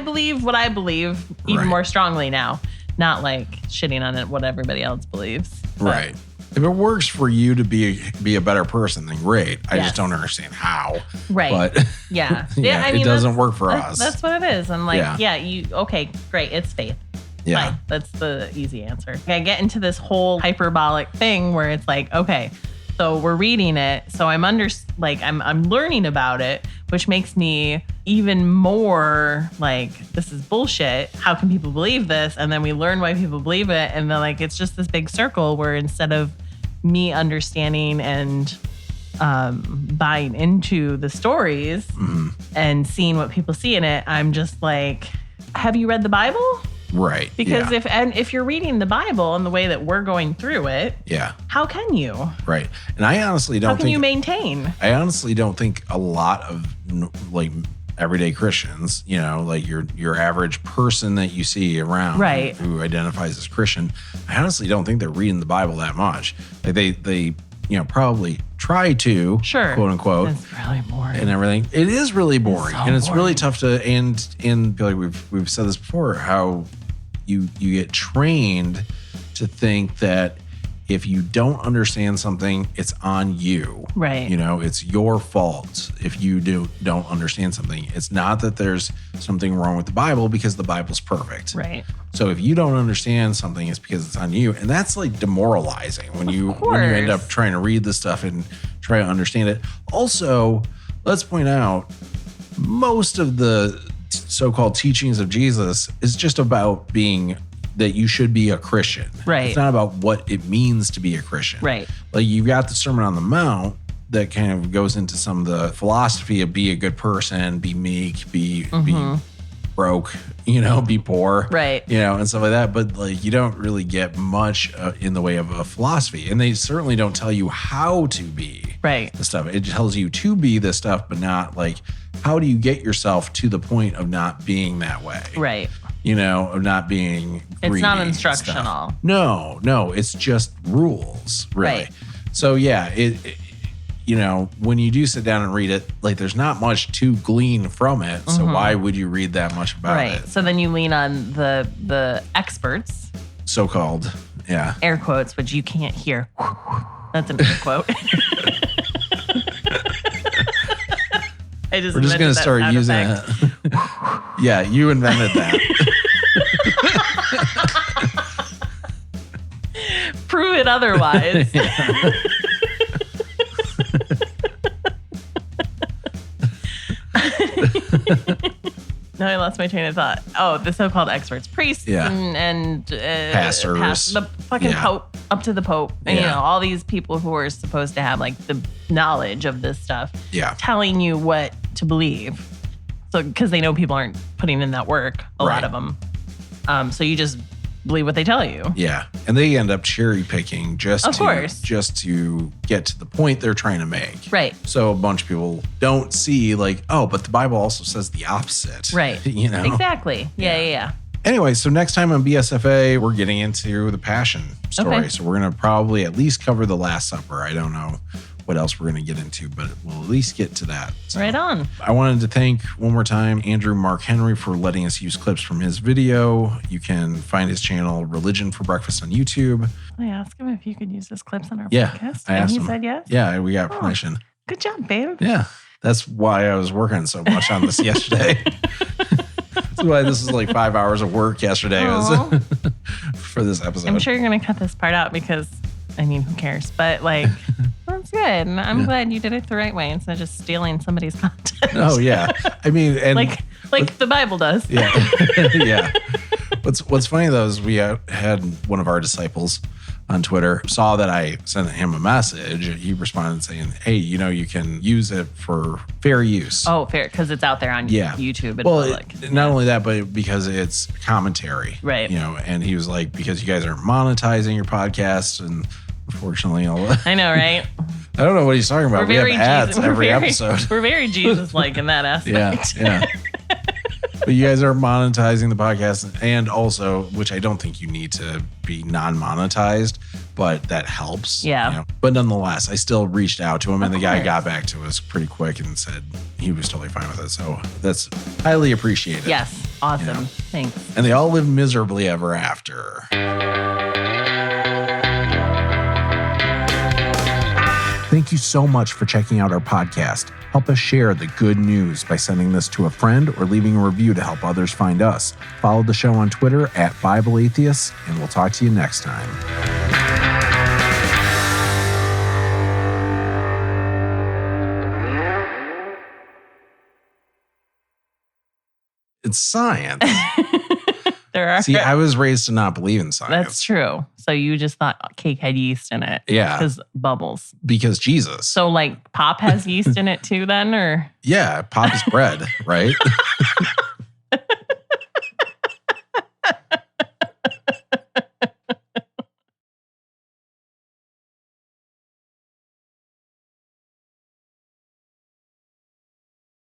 believe what I believe even more strongly now. Not shitting on it, what everybody else believes. But. Right. If it works for you to be a better person, then great. I just don't understand how. Right. But yeah. it doesn't work for us. That's what it is. I'm okay, great. It's faith. Yeah. Fine. That's the easy answer. I get into this whole hyperbolic thing where it's okay, so we're reading it. So I'm I'm learning about it, which makes me even more this is bullshit. How can people believe this? And then we learn why people believe it. And then it's just this big circle where instead of me understanding and buying into the stories and seeing what people see in it, I'm just have you read the Bible? Right. Because if you're reading the Bible in the way that we're going through it, how can you? Right. And I honestly don't think... How can you maintain? I honestly don't think a lot of everyday Christians, your average person that you see around who identifies as Christian, I honestly don't think they're reading the Bible that much. They probably try to, quote unquote. It's really boring. And everything. It is really boring. It's really tough to, and we've said this before, how you get trained to think that if you don't understand something, it's on you. Right. It's your fault if you don't understand something. It's not that there's something wrong with the Bible, because the Bible's perfect. Right. So if you don't understand something, it's because it's on you. And that's demoralizing when you end up trying to read this stuff and try to understand it. Also, let's point out, most of the so-called teachings of Jesus is just about that you should be a Christian. Right. It's not about what it means to be a Christian. Right. You've got the Sermon on the Mount that kind of goes into some of the philosophy of be a good person, be meek, be broke, be poor. Right. And stuff like that. But you don't really get much in the way of a philosophy. And they certainly don't tell you how to be the stuff. It tells you to be this stuff, but not how do you get yourself to the point of not being that way? Right. Of not being greedy. It's not instructional. Stuff. No, it's just rules, really. Right. So yeah, it when you do sit down and read it, there's not much to glean from it. So why would you read that much about it? Right. So then you lean on the experts. So-called, yeah. Air quotes, which you can't hear. That's an air quote. We're just going to start using it. Yeah, you invented that. Prove it otherwise. No, I lost my train of thought. Oh, the so-called experts, priests, and pastors, the fucking Pope, up to the Pope, and all these people who are supposed to have like the knowledge of this stuff, telling you what to believe. So because they know people aren't putting in that work, a lot of them. So you just believe what they tell you. Yeah, and they end up cherry picking just to get to the point they're trying to make. Right. So a bunch of people don't see like, oh, but the Bible also says the opposite. Right. You know. Exactly. Yeah. Anyway, so next time on BSFA, we're getting into the Passion story. Okay. So we're going to probably at least cover the Last Supper. I don't know what else we're going to get into, but we'll at least get to that. So right on. I wanted to thank one more time Andrew Mark Henry for letting us use clips from his video. You can find his channel Religion for Breakfast on YouTube. I asked him if you could use his clips on our podcast. I asked him. And he said yes? Yeah, we got permission. Good job, babe. Yeah, that's why I was working so much on this yesterday. That's why this is like 5 hours of work yesterday was for this episode. I'm sure you're going to cut this part out because, I mean, who cares? But like, that's good. I'm glad you did it the right way instead of just stealing somebody's content. Oh, yeah. I mean, and like the Bible does. Yeah. Yeah. What's funny though is we had one of our disciples on Twitter saw that I sent him a message. He responded saying, hey, you can use it for fair use. Oh, fair. Because it's out there on YouTube. And public. Not only that, but because it's commentary. Right. And he was like, because you guys aren't monetizing your podcast. And unfortunately, I know, right? I don't know what he's talking about. We have ads every episode. We're very Jesus-like in that aspect. Yeah. But you guys are monetizing the podcast, and also, which I don't think you need to be non-monetized, but that helps. Yeah. But nonetheless, I still reached out to him, and the guy got back to us pretty quick and said he was totally fine with it. So that's highly appreciated. Yes. Awesome. Thanks. And they all live miserably ever after. Thank you so much for checking out our podcast. Help us share the good news by sending this to a friend or leaving a review to help others find us. Follow the show on Twitter @BibleAtheists, and we'll talk to you next time. It's science. See, I was raised to not believe in science. That's true. So you just thought cake had yeast in it. Yeah. Because bubbles. Because Jesus. So like pop has yeast in it too then, or? Yeah, pop is bread, right?